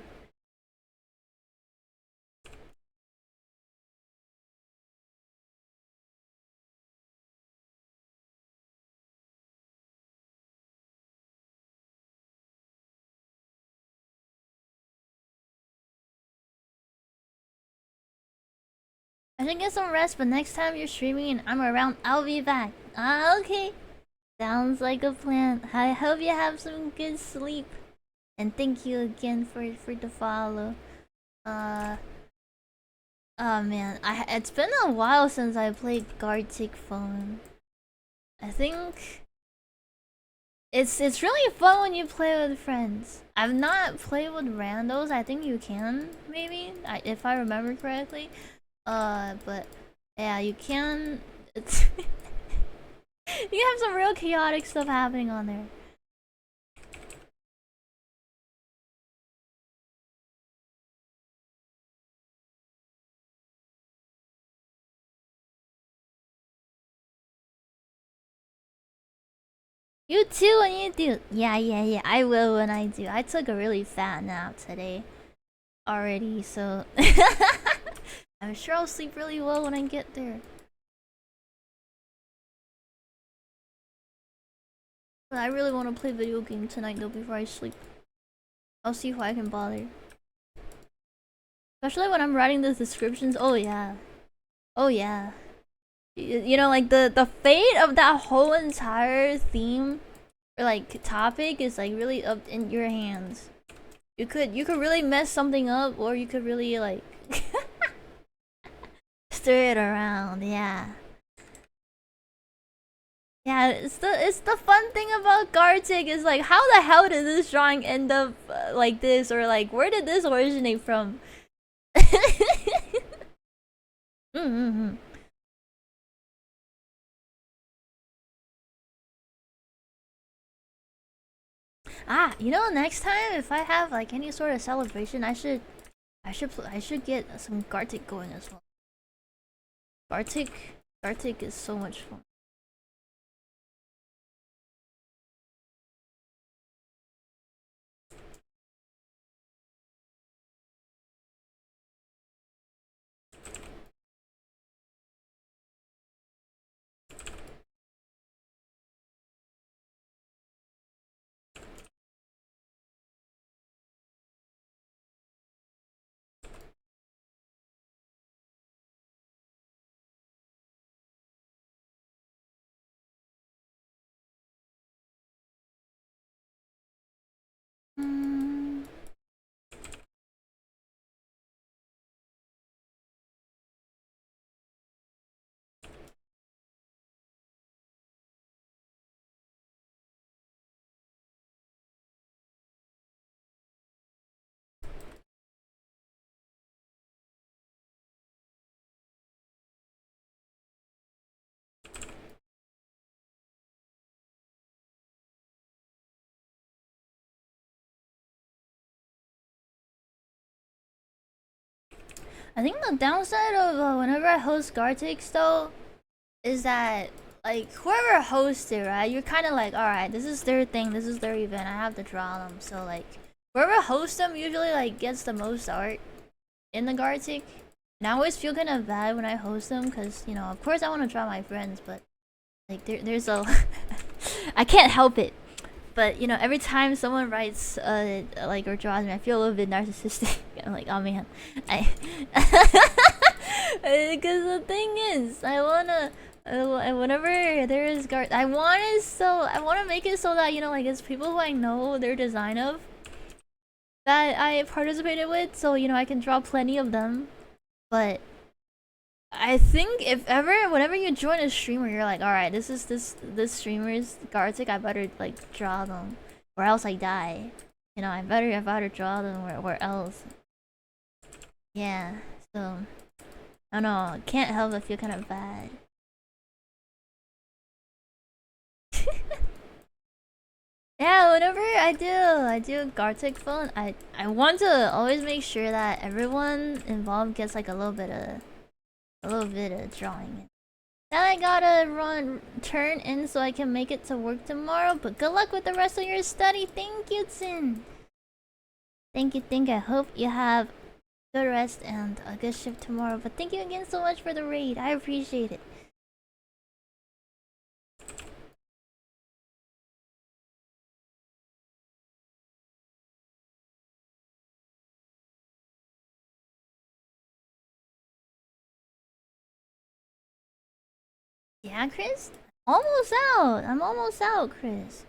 I should get some rest, but next time you're streaming and I'm around, I'll be back. Okay. Sounds like a plan. I hope you have some good sleep. And thank you again for the follow. Oh man, it's been a while since I played Gartic Phone. I think it's really fun when you play with friends. I've not played with randos. I think you can maybe, if I remember correctly. But yeah, you can. It's you have some real chaotic stuff happening on there. You too when you do. Yeah. I will when I do. I took a really fat nap today already, so I'm sure I'll sleep really well when I get there. But I really want to play video game tonight though before I sleep. I'll see who I can bother. Especially when I'm writing the descriptions. Oh yeah. Oh yeah. You know, like the fate of that whole entire theme or like topic is like really up in your hands. You could really mess something up, or you could really like stir it around. Yeah. Yeah, it's the fun thing about Gartic is like, how the hell did this drawing end up like this, or like where did this originate from? Mm-hmm. You know, next time if I have like any sort of celebration, I should get some Gartic going as well. Gartic is so much fun. Mm. I think the downside of whenever I host Gartix though is that like whoever hosts it, right? You're kind of like, all right, this is their thing, this is their event. I have to draw them. So like, whoever hosts them usually like gets the most art in the Gartic. And I always feel kind of bad when I host them because you know, of course, I want to draw my friends, but like there's a I can't help it. But you know, every time someone writes like or draws me, I feel a little bit narcissistic. I'm like, oh man, I because the thing is, I wanna whenever there is I want to make it so that you know, like it's people who I know their design of that I participated with, so you know I can draw plenty of them. But I think if ever, whenever you join a streamer, you're like, all right, this streamer's Gartic. I better like draw them, or else I die. You know, I better draw them, or else. Yeah. So I don't know. Can't help but feel kind of bad. Yeah, whenever I do Gartic phone, I want to always make sure that everyone involved gets like a little bit of drawing. Now I gotta turn in so I can make it to work tomorrow. But good luck with the rest of your study. Thank you, Tsin. Thank you. I hope you have good rest and a good shift tomorrow. But thank you again so much for the raid. I appreciate it. Yeah, Chris? Almost out. I'm almost out, Chris.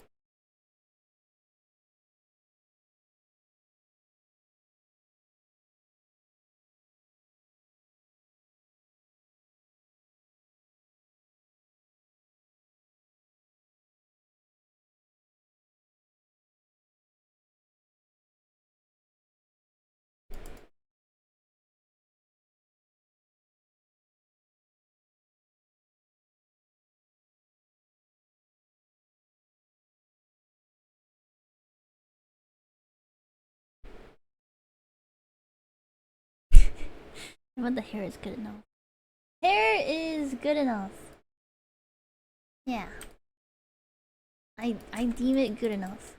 But the hair is good enough. Hair is good enough. Yeah. I deem it good enough.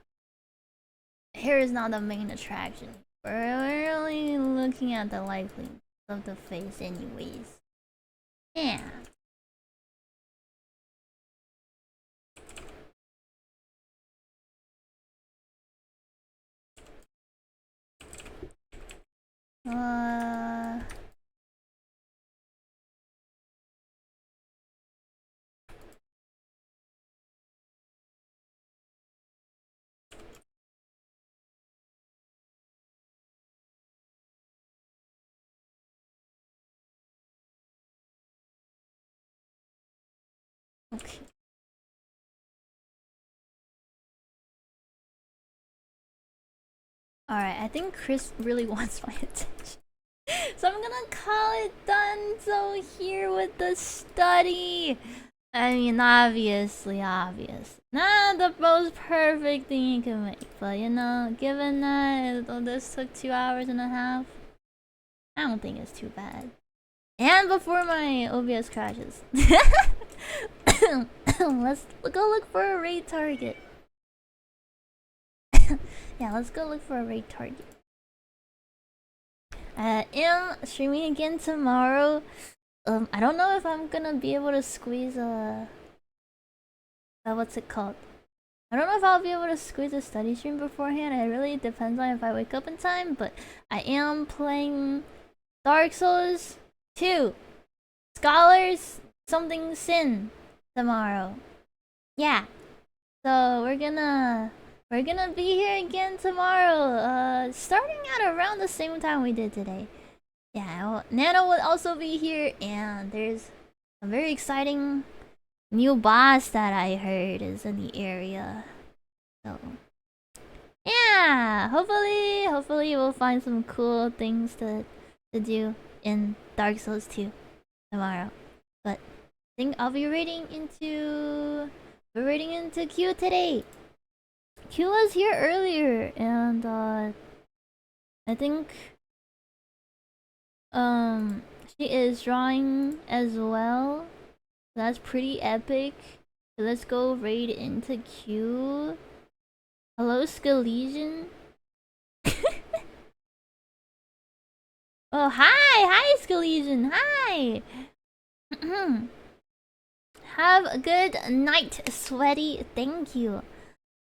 Hair is not the main attraction. We're only looking at the likeness of the face anyways. Yeah. Uh okay. Alright, I think Chris really wants my attention. So I'm gonna call it done. So here with the study. I mean, obviously. Not the most perfect thing you can make, but you know, given that this took 2 hours and a half, I don't think it's too bad. And before my OBS crashes. Let's go look for a raid target. Yeah, let's go look for a raid target. I am streaming again tomorrow. I don't know if I'm gonna be able to squeeze what's it called? I don't know if I'll be able to squeeze a study stream beforehand. It really depends on if I wake up in time, but I am playing Dark Souls 2 Scholars something Sin tomorrow. Yeah. So we're gonna We're gonna be here again tomorrow. Starting at around the same time we did today. Yeah, well, Nano will also be here, and there's a very exciting new boss that I heard is in the area. So yeah, hopefully we'll find some cool things to do in Dark Souls 2 tomorrow. But I think I'll be raiding into Q today. Q was here earlier, and I think she is drawing as well. That's pretty epic. So let's go raid into Q. Hello, Scalesian. Oh, hi, Scalesian, hi. Have a good night, sweaty. Thank you.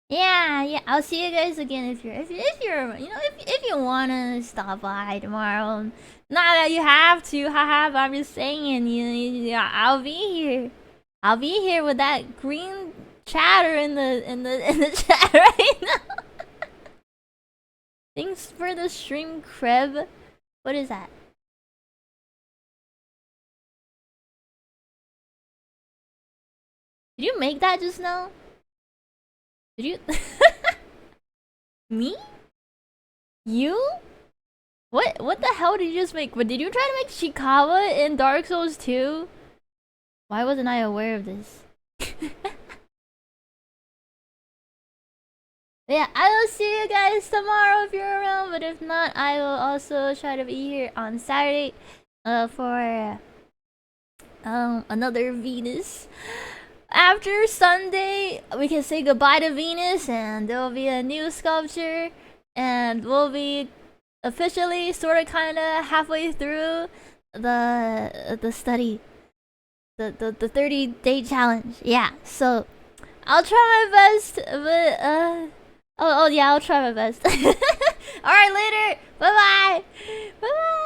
Yeah. I'll see you guys again if you're if you wanna stop by tomorrow. Not that you have to, haha. But I'm just saying, I'll be here. I'll be here with that green chatter in the chat right now. Thanks for the stream, Kreb. What is that? Did you make that just now? Did you? Me? You? What the hell did you just make? But did you try to make Shikawa in Dark Souls 2? Why wasn't I aware of this? Yeah, I will see you guys tomorrow if you're around. But if not, I will also try to be here on Saturday, for another Venus. After Sunday, we can say goodbye to Venus, and there will be a new sculpture, and we'll be officially, sort of, kind of halfway through the study, the 30-day challenge. Yeah, so I'll try my best, but oh yeah, I'll try my best. All right, later. Bye bye.